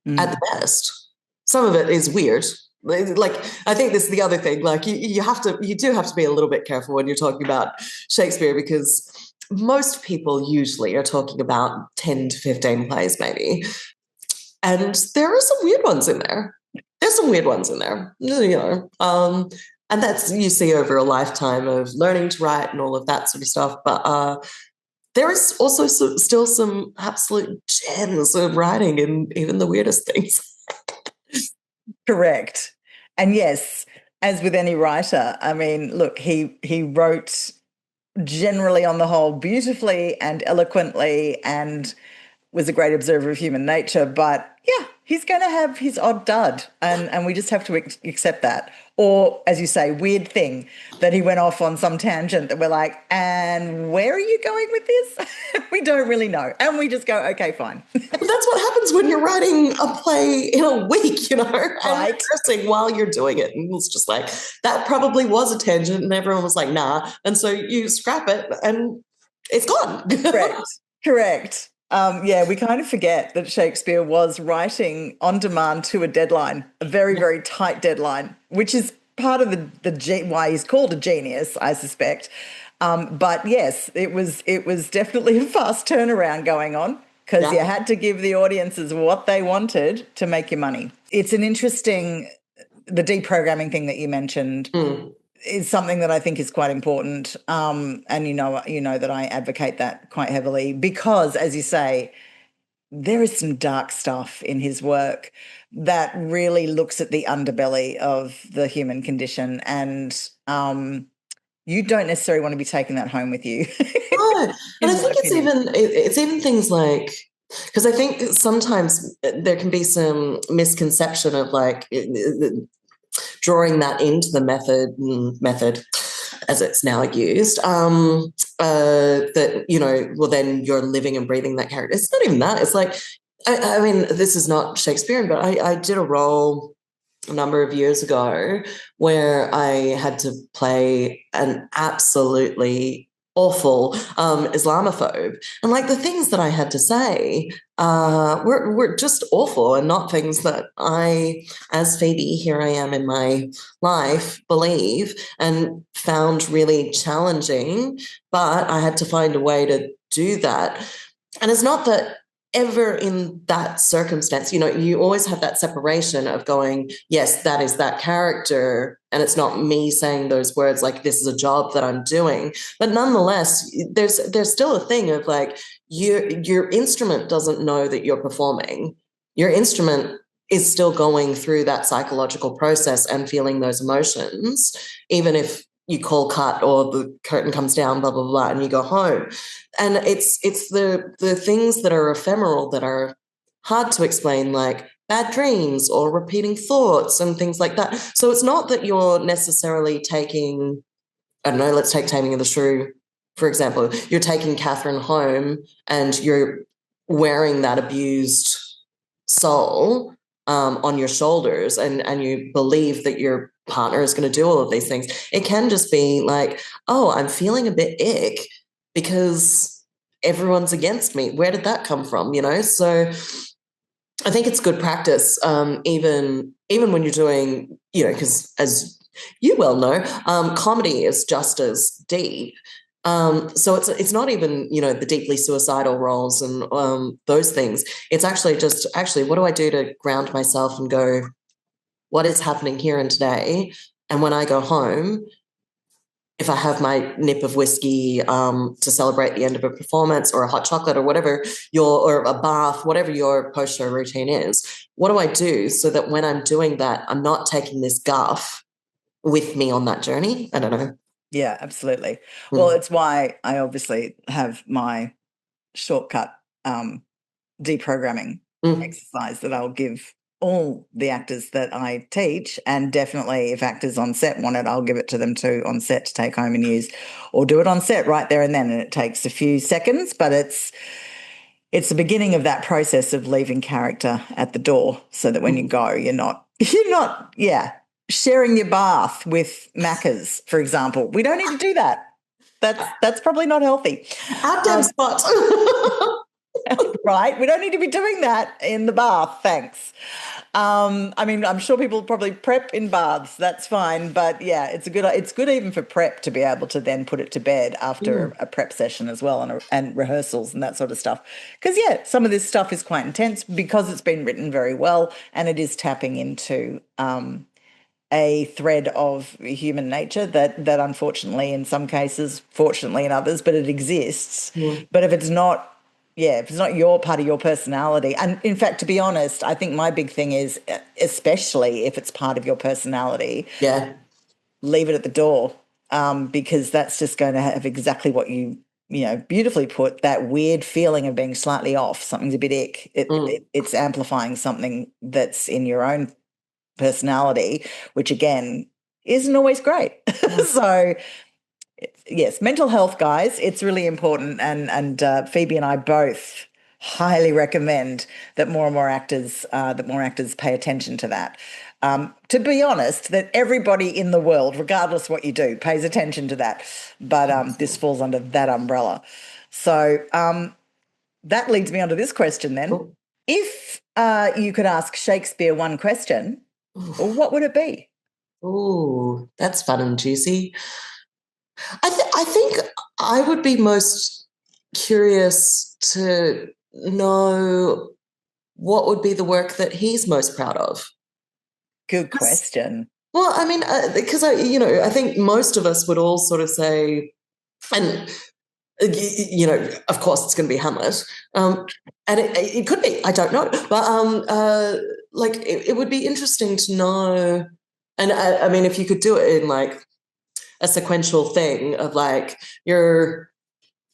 at the best. Some of it is weird. Like, I think this is the other thing. Like, you do have to be a little bit careful when you're talking about Shakespeare, because most people usually are talking about 10 to 15 plays, maybe. And there are some weird ones in there. There's some weird ones in there, and that's you see over a lifetime of learning to write and all of that sort of stuff. But there is also still some absolute gems of writing in even the weirdest things. Correct. And yes, as with any writer, I mean, look, he wrote generally on the whole beautifully and eloquently and was a great observer of human nature, but yeah, he's going to have his odd dud, and we just have to accept that. Or, as you say, weird thing that he went off on some tangent that we're like, and where are you going with this? We don't really know. And we just go, okay, fine. That's what happens when you're writing a play in a week, and Right. rehearsing while you're doing it. And it's just like, that probably was a tangent, and everyone was like, nah. And so you scrap it and it's gone. Correct. Yeah, we kind of forget that Shakespeare was writing on demand to a deadline, a very, very tight deadline, which is part of why he's called a genius, I suspect. But yes, it was definitely a fast turnaround going on, because you had to give the audiences what they wanted to make your money. It's an interesting, the deprogramming thing that you mentioned. Is something that I think is quite important, and you know that I advocate that quite heavily, because, as you say, there is some dark stuff in his work that really looks at the underbelly of the human condition, and you don't necessarily want to be taking that home with you. No. And I think it's even things like, because I think sometimes there can be some misconception of like drawing that into the method as it's now used, that, well, then you're living and breathing that character. It's not even that. It's like, I mean, this is not Shakespearean, but I did a role a number of years ago where I had to play an absolutely awful Islamophobe, and like the things that I had to say were just awful, and not things that I, as Phoebe, here I am in my life, believe and found really challenging. But I had to find a way to do that, and it's not that ever in that circumstance, you always have that separation of going, yes, that is that character, and it's not me saying those words, like this is a job that I'm doing. But nonetheless, there's still a thing of like, your instrument doesn't know that you're performing. Your instrument is still going through that psychological process and feeling those emotions, even if you call cut or the curtain comes down, blah, blah, blah, and you go home. And it's the things that are ephemeral that are hard to explain, like bad dreams or repeating thoughts and things like that. So it's not that you're necessarily taking, I don't know, let's take Taming of the Shrew, for example. You're taking Catherine home and you're wearing that abused soul on your shoulders, and you believe that your partner is going to do all of these things. It can just be like, oh, I'm feeling a bit ick because everyone's against me. Where did that come from? So I think it's good practice, even when you're doing, because as you well know, comedy is just as deep. So it's not even, the deeply suicidal roles and those things. It's actually what do I do to ground myself and go, what is happening here and today? And when I go home, if I have my nip of whiskey to celebrate the end of a performance, or a hot chocolate, or whatever or a bath, whatever your post-show routine is, what do I do so that when I'm doing that, I'm not taking this guff with me on that journey? I don't know. Yeah, absolutely. Well, it's why I obviously have my shortcut deprogramming exercise that I'll give all the actors that I teach, and definitely if actors on set want it, I'll give it to them too on set to take home and use, or do it on set right there and then. And it takes a few seconds, but it's the beginning of that process of leaving character at the door, so that when you go, you're not sharing your bath with Maccas, for example. We don't need to do that. That's probably not healthy. Our damn spot. Right? We don't need to be doing that in the bath, thanks. I mean, I'm sure people probably prep in baths. That's fine, but yeah, it's good even for prep to be able to then put it to bed after a prep session as well, and rehearsals and that sort of stuff. Because yeah, some of this stuff is quite intense because it's been written very well, and it is tapping into a thread of human nature that unfortunately in some cases, fortunately in others, but it exists. But if it's not your part of your personality, and in fact, to be honest, I think my big thing is, especially if it's part of your personality, leave it at the door, because that's just going to have exactly what you beautifully put, that weird feeling of being slightly off, something's a bit ick. It's amplifying something that's in your own personality, which again isn't always great. So yes, mental health, guys, it's really important, and Phoebe and I both highly recommend that more and more actors pay attention to that. To be honest, that everybody in the world, regardless what you do, pays attention to that. But this falls under that umbrella. So that leads me on to this question then. Cool. If you could ask Shakespeare one question, what would it be? Oh, that's fun and juicy. I think I would be most curious to know what would be the work that he's most proud of. Good question. Well, I mean, because I think most of us would all sort of say, and of course, it's going to be Hamlet, and it could be. I don't know, but it would be interesting to know. And I mean, if you could do it in like a sequential thing of like you're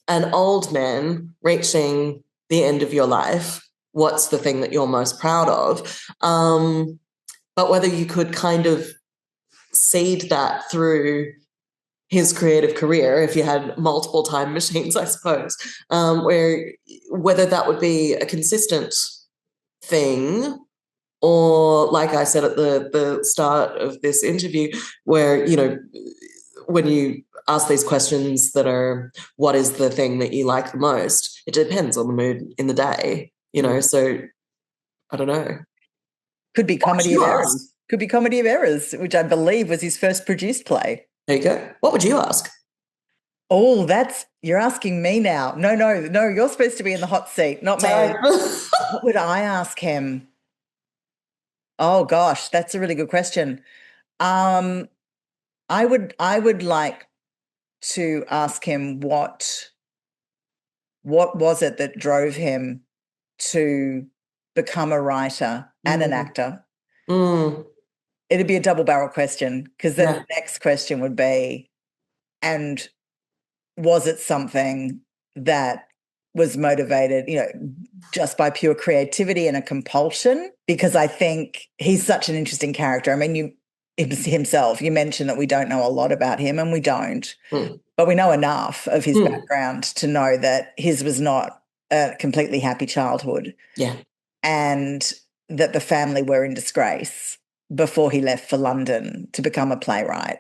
an old man reaching the end of your life, what's the thing that you're most proud of? But whether you could kind of seed that through his creative career, if you had multiple time machines, I suppose, whether that would be a consistent thing, or like I said at the start of this interview, where, when you ask these questions that are, what is the thing that you like the most? It depends on the mood in the day, so I don't know. Could be Comedy of Errors. Could be Comedy of Errors, which I believe was his first produced play. There you go. What would you ask? Oh, you're asking me now. No, you're supposed to be in the hot seat, not me. What would I ask him? Oh gosh, that's a really good question. I would like to ask him what was it that drove him to become a writer and an actor. It'd be a double barrel question, because then the next question would be, and was it something that was motivated, just by pure creativity and a compulsion? Because I think he's such an interesting character. I mean, himself, you mentioned that we don't know a lot about him, and we don't, but we know enough of his background to know that his was not a completely happy childhood. Yeah. And that the family were in disgrace before he left for London to become a playwright.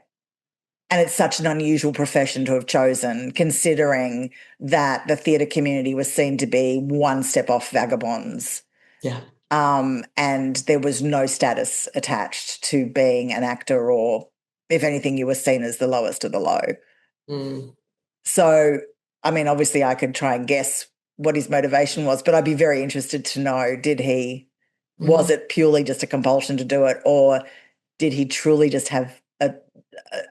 And it's such an unusual profession to have chosen, considering that the theatre community was seen to be one step off vagabonds. Yeah. And there was no status attached to being an actor, or if anything, you were seen as the lowest of the low. So, I mean, obviously I could try and guess what his motivation was, but I'd be very interested to know, was it purely just a compulsion to do it, or did he truly just have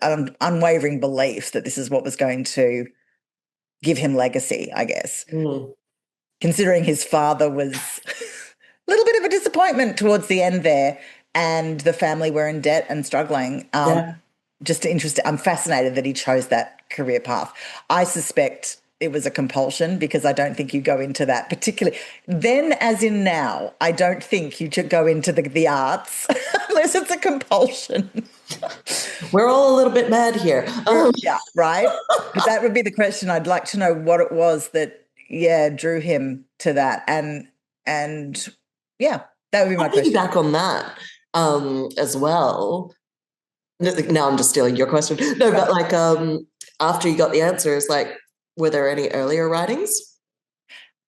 an unwavering belief that this is what was going to give him legacy, I guess. Considering his father was a little bit of a disappointment towards the end there, and the family were in debt and struggling. Just interested. I'm fascinated that he chose that career path. I suspect it was a compulsion, because I don't think you go into that particularly then, as in now. I don't think you should go into the arts unless it's a compulsion. We're all a little bit mad here. Yeah, right. But that would be the question. I'd like to know what it was that, yeah, drew him to that, and yeah, that would be my question. Back on that as well. Now I'm just stealing your question. No, but like after you got the answers, like, were there any earlier writings?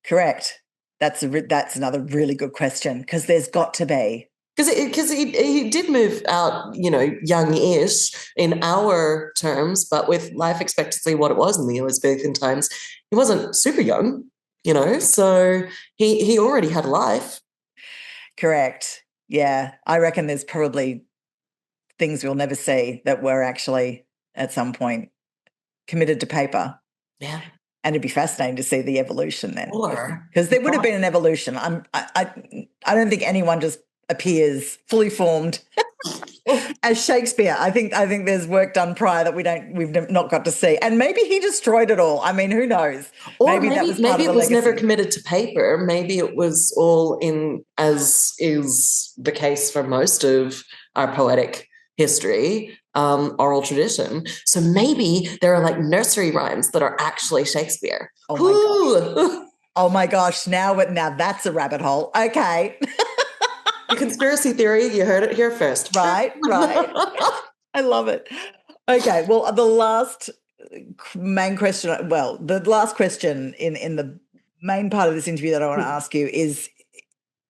Correct. That's another really good question, because there's got to be. Because he did move out, young-ish in our terms, but with life expectancy what it was in the Elizabethan times, he wasn't super young, so he already had a life. Correct. Yeah. I reckon there's probably things we'll never see that were actually at some point committed to paper. Yeah. And it'd be fascinating to see the evolution then. Or because there would have been an evolution. I don't think anyone just appears fully formed as Shakespeare. I think there's work done prior that we've not got to see. And maybe he destroyed it all. I mean, who knows? Or maybe it was never committed to paper. Maybe it was all in, as is the case for most of our poetic history, oral tradition. So maybe there are like nursery rhymes that are actually Shakespeare. Oh my gosh. Oh my gosh. Now that's a rabbit hole. Okay. The conspiracy theory, you heard it here first. Right. I love it. Okay. Well, the last main question, the last question in the main part of this interview that I want to ask you is,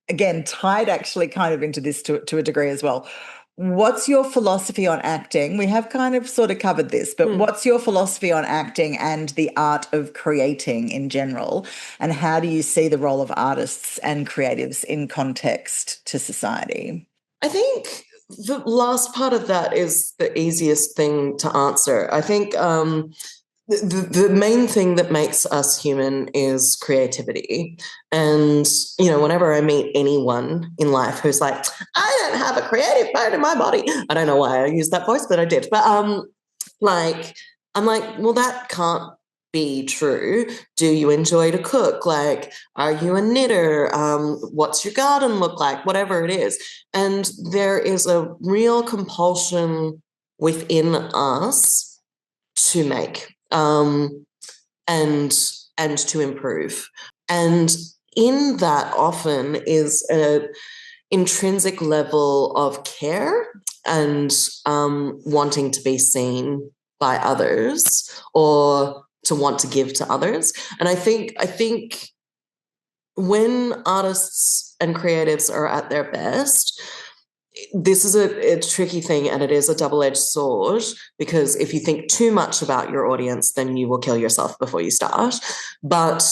again, tied actually kind of into this to a degree as well. What's your philosophy on acting? We have kind of sort of covered this, but what's your philosophy on acting and the art of creating in general? And how do you see the role of artists and creatives in context to society? I think the last part of that is the easiest thing to answer. I think the main thing that makes us human is creativity. And, whenever I meet anyone in life who's like, I don't have a creative part in my body. I don't know why I used that voice, but I did. But I'm like, well, that can't be true. Do you enjoy to cook? Like, are you a knitter? What's your garden look like? Whatever it is. And there is a real compulsion within us to make. And to improve. And in that often is an intrinsic level of care and wanting to be seen by others or to want to give to others. And I think when artists and creatives are at their best, this is a tricky thing, and it is a double-edged sword, because if you think too much about your audience, then you will kill yourself before you start. But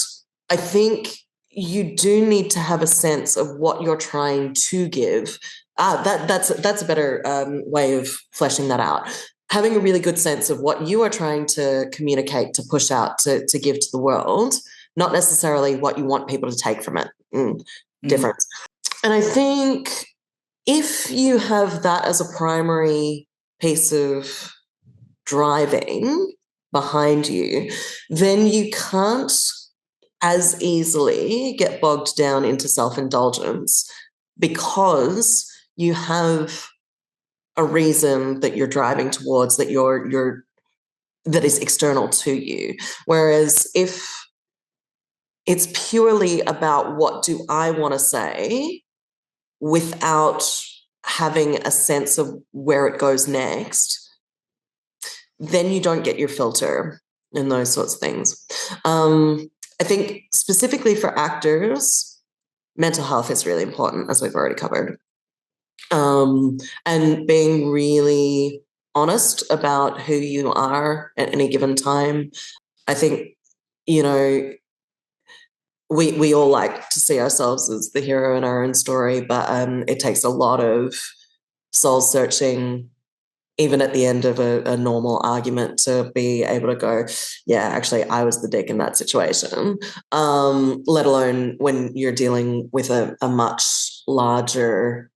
I think you do need to have a sense of what you're trying to give. That's a better way of fleshing that out. Having a really good sense of what you are trying to communicate, to push out, to give to the world, not necessarily what you want people to take from it. Difference. And I think if you have that as a primary piece of driving behind you, then you can't as easily get bogged down into self-indulgence, because you have a reason that you're driving towards, that that is external to you. Whereas if it's purely about what do I want to say, without having a sense of where it goes next, then you don't get your filter and those sorts of things. I think specifically for actors, mental health is really important, as we've already covered. And being really honest about who you are at any given time. I think, we all like to see ourselves as the hero in our own story, but it takes a lot of soul searching, even at the end of a normal argument, to be able to go, yeah, actually, I was the dick in that situation, let alone when you're dealing with a much larger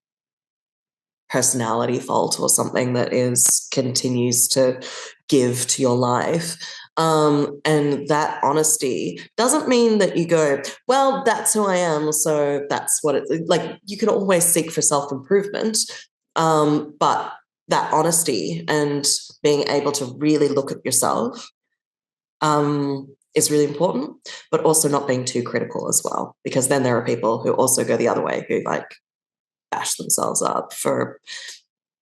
personality fault or something that continues to give to your life. And that honesty doesn't mean that you go, well, that's who I am, so that's what it's like. You can always seek for self-improvement, but that honesty and being able to really look at yourself is really important, but also not being too critical as well, because then there are people who also go the other way, who like bash themselves up for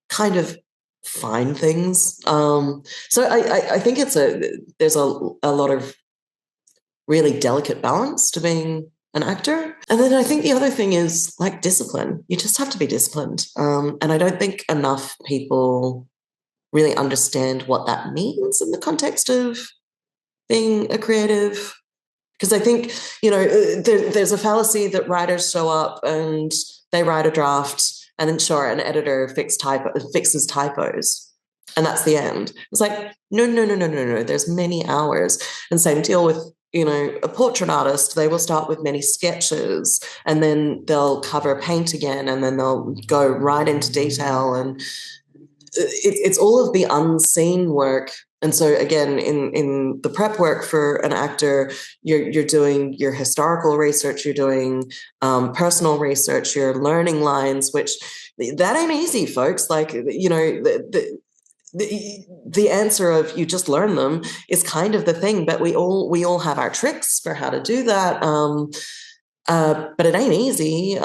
kind of fine things. So I think there's a lot of really delicate balance to being an actor. And then I think the other thing is like discipline. You just have to be disciplined. And I don't think enough people really understand what that means in the context of being a creative. Because I think, there's a fallacy that writers show up and they write a draft and then sure, an editor fixes typos. And that's the end. It's like, no. There's many hours. And same deal with, a portrait artist. They will start with many sketches and then they'll cover paint again and then they'll go right into detail. And it's all of the unseen work. And so again, in the prep work for an actor, you're doing your historical research, you're doing personal research, you're learning lines, which that ain't easy, folks. Like, the answer of you just learn them is kind of the thing, but we all have our tricks for how to do that. But it ain't easy.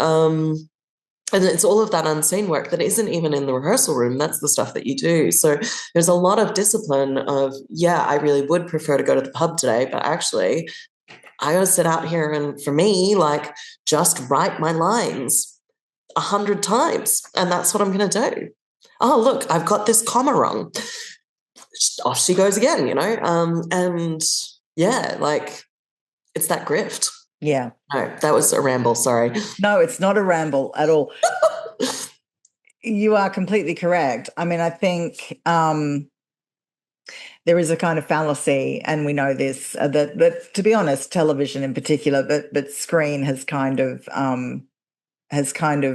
And it's all of that unseen work that isn't even in the rehearsal room. That's the stuff that you do. So there's a lot of discipline of, I really would prefer to go to the pub today, but actually I got to sit out here and for me, like, just write my lines 100 times. And that's what I'm going to do. Oh, look, I've got this comma wrong. Off she goes again, and like it's that grift. Yeah. No, that was a ramble. Sorry. No, it's not a ramble at all. You are completely correct. I mean, I think there is a kind of fallacy, and we know this, that to be honest, television in particular, but screen has kind of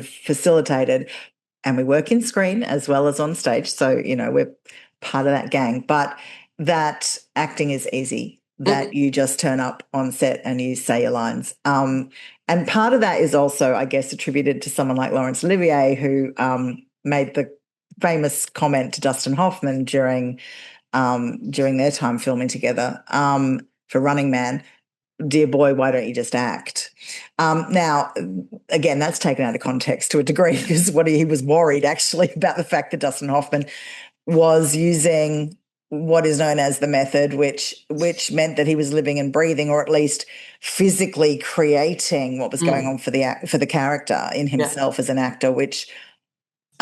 facilitated, and we work in screen as well as on stage. So, we're part of that gang, but that acting is easy, that you just turn up on set and you say your lines. And part of that is also, I guess, attributed to someone like Laurence Olivier, who made the famous comment to Dustin Hoffman during their time filming together for Running Man, "Dear boy, why don't you just act?" Now, again, that's taken out of context to a degree, because he was worried actually about the fact that Dustin Hoffman was using what is known as the method, which meant that he was living and breathing, or at least physically creating what was going on for the character in himself as an actor, which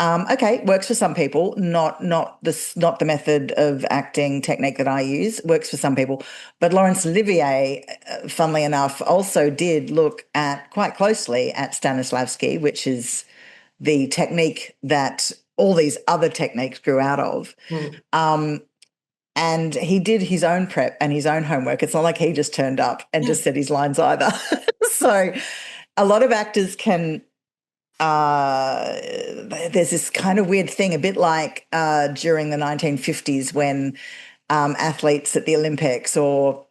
works for some people, not the method of acting technique that I use, works for some people. But Laurence Olivier, funnily enough, also did look quite closely at Stanislavski, which is the technique that all these other techniques grew out of. And he did his own prep and his own homework. It's not like he just turned up and just said his lines either. So a lot of actors can there's this kind of weird thing, a bit like during the 1950s when athletes at the Olympics or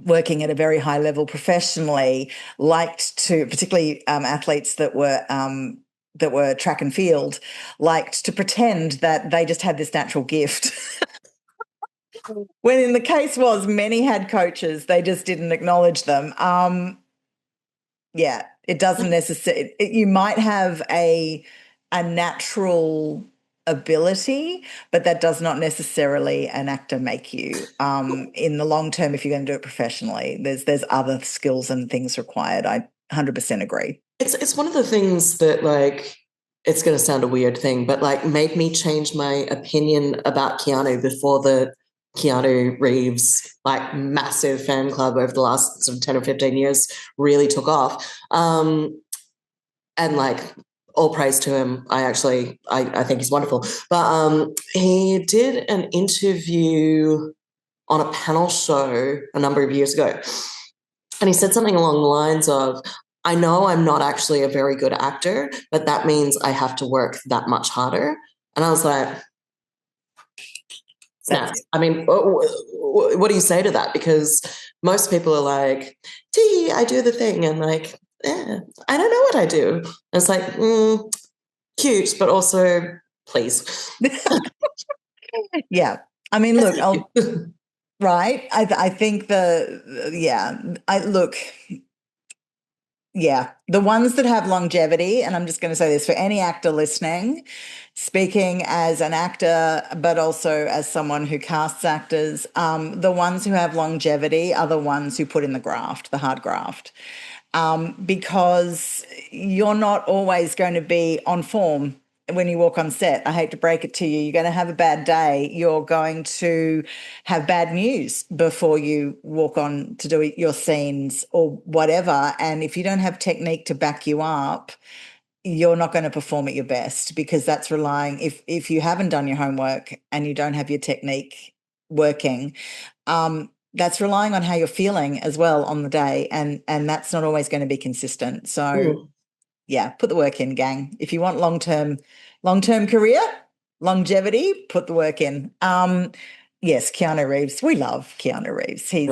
working at a very high level professionally liked to, particularly athletes that were track and field, liked to pretend that they just had this natural gift. When in the case was many had coaches, they just didn't acknowledge them. It doesn't necessarily. You might have a natural ability, but that does not necessarily an actor make you. In the long term, if you're going to do it professionally, there's other skills and things required. I 100% agree. It's one of the things that, like, it's going to sound a weird thing, but like made me change my opinion about Keanu before the Keanu Reeves like massive fan club over the last sort of 10 or 15 years really took off. And like all praise to him. I think he's wonderful. But he did an interview on a panel show a number of years ago. And he said something along the lines of, I know I'm not actually a very good actor, but that means I have to work that much harder. And I was like, Snaps. I mean, what do you say to that? Because most people are like, "Tee, I do the thing," and like, I don't know what I do. And it's like, cute, but also, please. Yeah. I mean, look, right. I think the ones that have longevity, and I'm just going to say this for any actor listening, speaking as an actor, but also as someone who casts actors, the ones who have longevity are the ones who put in the graft, the hard graft, because you're not always going to be on form when you walk on set. I hate to break it to you. You're going to have a bad day. You're going to have bad news before you walk on to do your scenes or whatever. And if you don't have technique to back you up, you're not going to perform at your best, because that's relying, if you haven't done your homework and you don't have your technique working, that's relying on how you're feeling as well on the day. And that's not always going to be consistent. So yeah, put the work in, gang. If you want long-term career, longevity, put the work in. Yes, Keanu Reeves. We love Keanu Reeves. He's,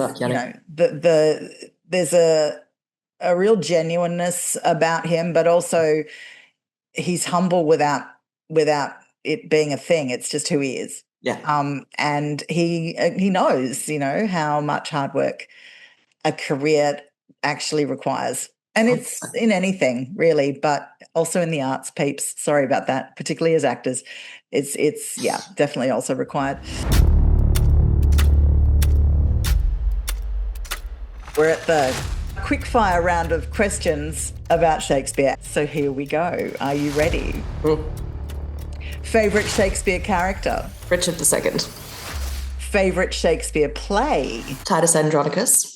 there's a real genuineness about him, but also he's humble without it being a thing. It's just who he is. Yeah. And he knows, how much hard work a career actually requires. And it's in anything, really, but also in the arts, peeps. Sorry about that, particularly as actors. It's definitely also required. We're at the quick fire round of questions about Shakespeare. So here we go. Are you ready? Favourite Shakespeare character? Richard II. Favourite Shakespeare play? Titus Andronicus.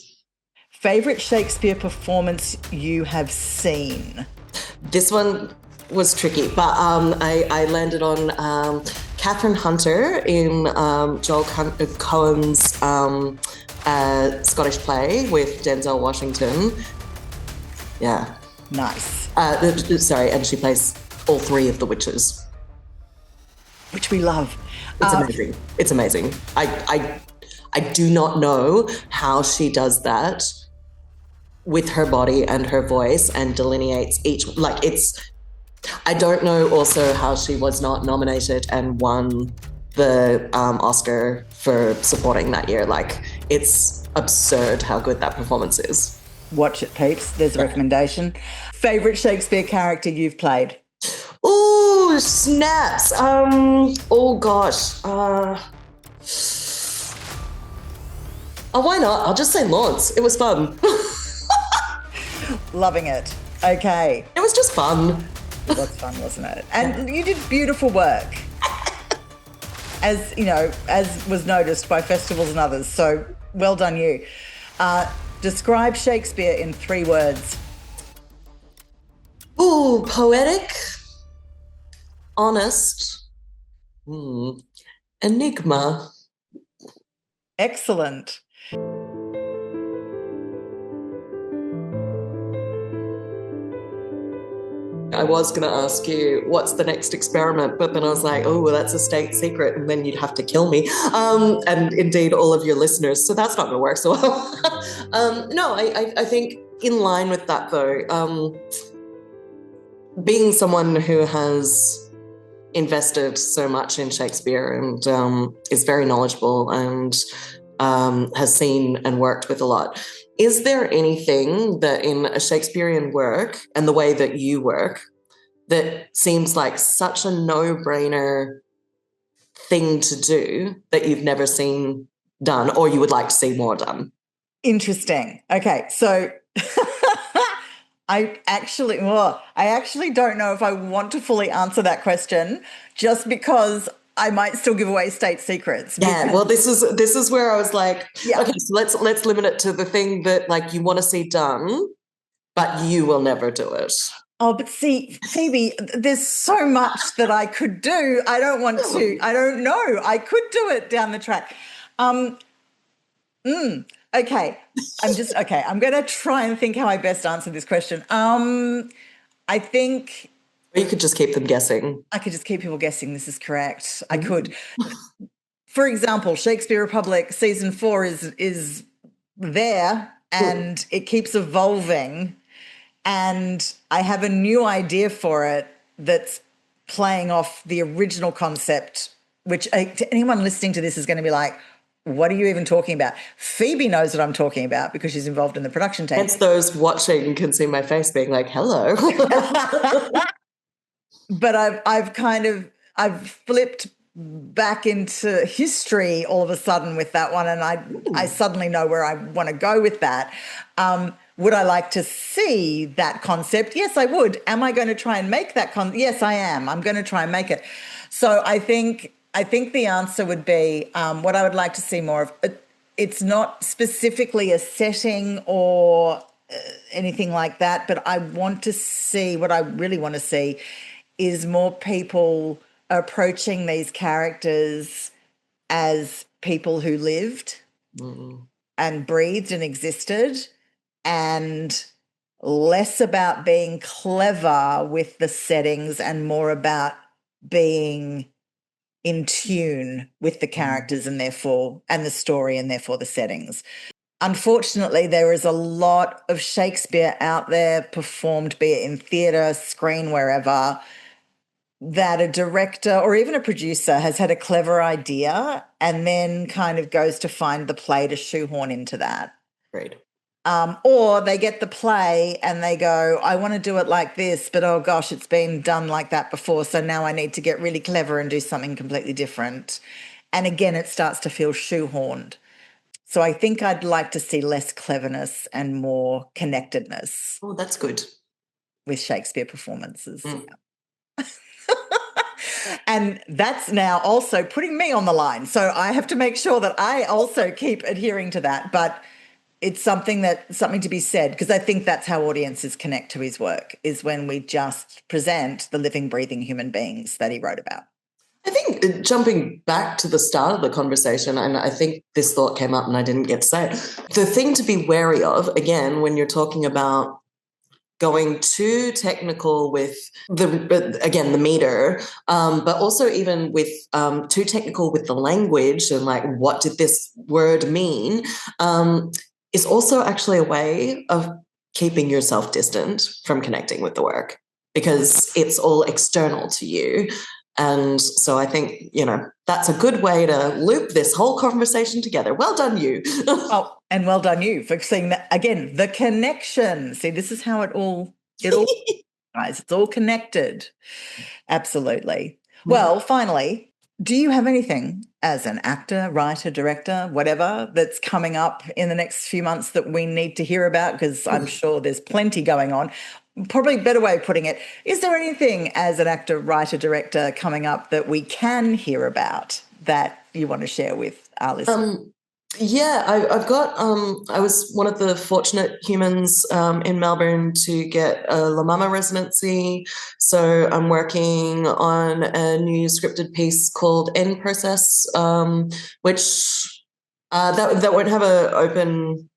Favourite Shakespeare performance you have seen? This one was tricky, but I landed on Catherine Hunter in Joel Cohen's Scottish play with Denzel Washington. Yeah. Nice. And she plays all three of the witches. Which we love. It's amazing. It's amazing. I do not know how she does that with her body and her voice and delineates each, I don't know also how she was not nominated and won the Oscar for supporting that year. It's absurd how good that performance is. Watch it, peeps. There's a recommendation. Favourite Shakespeare character you've played? Oh, snaps. Oh, gosh. Why not? I'll just say Launce. It was fun. Loving it. Okay. It was just fun. It was fun, wasn't it? And you did beautiful work. As was noticed by festivals and others. So well done you. Describe Shakespeare in 3 words. Ooh, poetic, honest, enigma. Excellent. I was going to ask you, what's the next experiment? But then I was like, oh, well, that's a state secret, and then you'd have to kill me. And indeed, all of your listeners. So that's not going to work so well. No, I think in line with that, though, being someone who has invested so much in Shakespeare and is very knowledgeable and has seen and worked with a lot, is there anything that in a Shakespearean work and the way that you work that seems like such a no-brainer thing to do that you've never seen done or you would like to see more done? Interesting. Okay, so I actually don't know if I want to fully answer that question, just because I might still give away state secrets. Yeah, well, this is where I was like, okay, so let's limit it to the thing that you want to see done, but you will never do it. Oh, but see, Phoebe, there's so much that I could do. I don't want to. I don't know. I could do it down the track. Okay. I'm going to try and think how I best answer this question. I think... Or you could just keep them guessing. I could just keep people guessing. This is correct. I could. for example, Shakespeare Republic season 4 is there and it keeps evolving, and I have a new idea for it that's playing off the original concept, which to anyone listening to this is going to be like, what are you even talking about? Phoebe knows what I'm talking about because she's involved in the production team. Hence those watching can see my face being like, hello. But I've flipped back into history all of a sudden with that one, and I suddenly know where I want to go with that. Would I like to see that concept? Yes, I would. Am I going to try and make that Yes, I am. I'm going to try and make it. So I think the answer would be what I would like to see more of. It's not specifically a setting or anything like that, but I want to see, what I really want to see is more people approaching these characters as people who lived and breathed and existed, and less about being clever with the settings and more about being in tune with the characters and therefore and the story and therefore the settings. Unfortunately, there is a lot of Shakespeare out there performed, be it in theatre, screen, wherever, that a director or even a producer has had a clever idea and then kind of goes to find the play to shoehorn into that. Right. Or they get the play and they go, I want to do it like this, but oh gosh, it's been done like that before, so now I need to get really clever and do something completely different. And again, it starts to feel shoehorned. So I think I'd like to see less cleverness and more connectedness. Oh, that's good. With Shakespeare performances. And that's now also putting me on the line. So I have to make sure that I also keep adhering to that. But it's something to be said, because I think that's how audiences connect to his work, is when we just present the living, breathing human beings that he wrote about. I think jumping back to the start of the conversation, and I think this thought came up and I didn't get to say it, the thing to be wary of, again, when you're talking about going too technical with the meter, but also even with too technical with the language and like, what did this word mean, is also actually a way of keeping yourself distant from connecting with the work, because it's all external to you. And so I think, that's a good way to loop this whole conversation together. Well done, you. Oh, and well done, you, for seeing that. Again, the connection. See, this is how it all guys, it's all connected. Absolutely. Well, finally, do you have anything as an actor, writer, director, whatever, that's coming up in the next few months that we need to hear about? Because I'm sure there's plenty going on. Probably a better way of putting it, is there anything as an actor, writer, director coming up that we can hear about that you want to share with our listeners? I've got, I was one of the fortunate humans in Melbourne to get a La Mama residency. So I'm working on a new scripted piece called End Process, which that won't have an open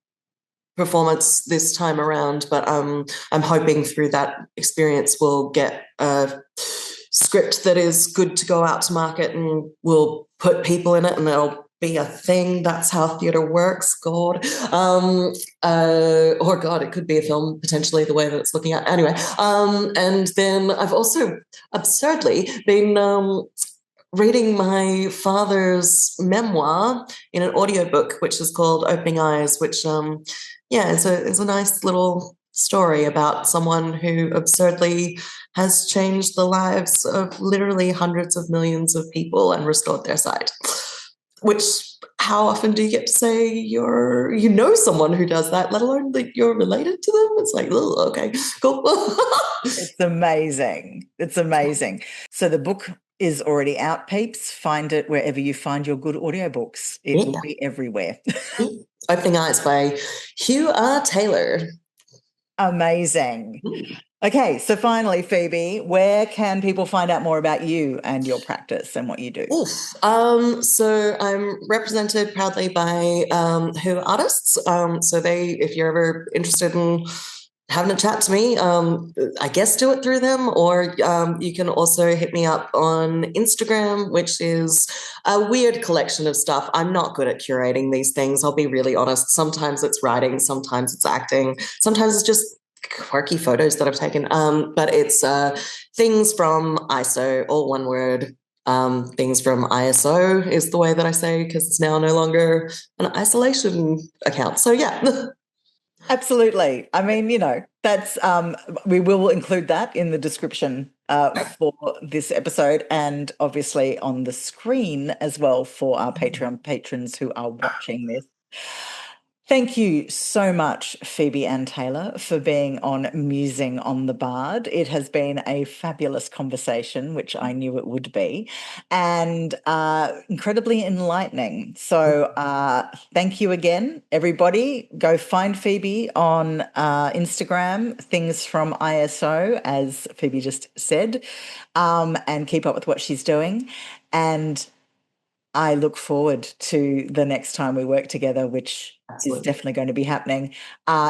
performance this time around, but I'm hoping through that experience we'll get a script that is good to go out to market, and we'll put people in it and it'll be a thing. That's how theatre works. God. Or God, it could be a film potentially, the way that it's looking at. Anyway, and then I've also absurdly been reading my father's memoir in an audiobook, which is called Opening Eyes, which it's a nice little story about someone who absurdly has changed the lives of literally hundreds of millions of people and restored their sight. Which, how often do you get to say you know someone who does that, let alone that you're related to them? It's like, oh, okay, cool. It's amazing. It's amazing. So the book is already out, peeps. Find it wherever you find your good audiobooks. It will be everywhere. Opening Eyes by Phoebe Anne Taylor. Amazing. Okay, so finally, Phoebe, where can people find out more about you and your practice and what you do? So I'm represented proudly by Who Artists. So if you're ever interested in having a chat to me, I guess do it through them, or you can also hit me up on Instagram, which is a weird collection of stuff. I'm not good at curating these things, I'll be really honest. Sometimes it's writing, sometimes it's acting, sometimes it's just quirky photos that I've taken. But it's things from ISO, all one word. Things from ISO is the way that I say, because it's now no longer an isolation account. So yeah. Absolutely. I mean, that's we will include that in the description for this episode, and obviously on the screen as well for our Patreon patrons who are watching this. Thank you so much, Phoebe Anne Taylor, for being on Musing on the Bard. It has been a fabulous conversation, which I knew it would be, and incredibly enlightening. So thank you again, everybody. Go find Phoebe on Instagram, Things from ISO, as Phoebe just said, and keep up with what she's doing. And I look forward to the next time we work together, which is definitely going to be happening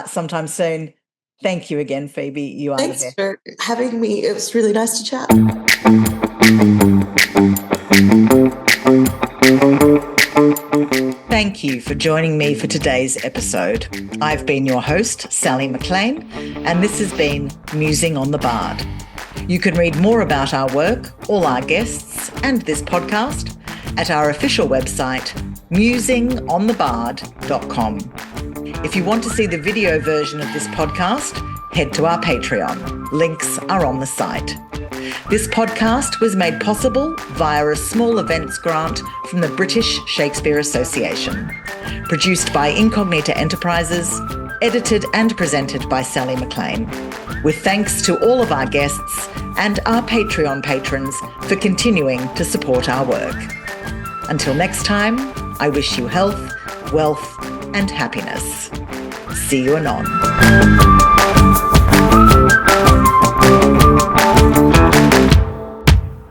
sometime soon. Thank you again, Phoebe. You are Thanks for having me. It was really nice to chat. Thank you for joining me for today's episode. I've been your host, Sally McLean, and this has been Musing on the Bard. You can read more about our work, all our guests, and this podcast at our official website, musingonthebard.com. If you want to see the video version of this podcast, head to our Patreon. Links are on the site. This podcast was made possible via a small events grant from the British Shakespeare Association. Produced by Incognita Enterprises, edited and presented by Sally McLean. With thanks to all of our guests and our Patreon patrons for continuing to support our work. Until next time, I wish you health, wealth, and happiness. See you anon.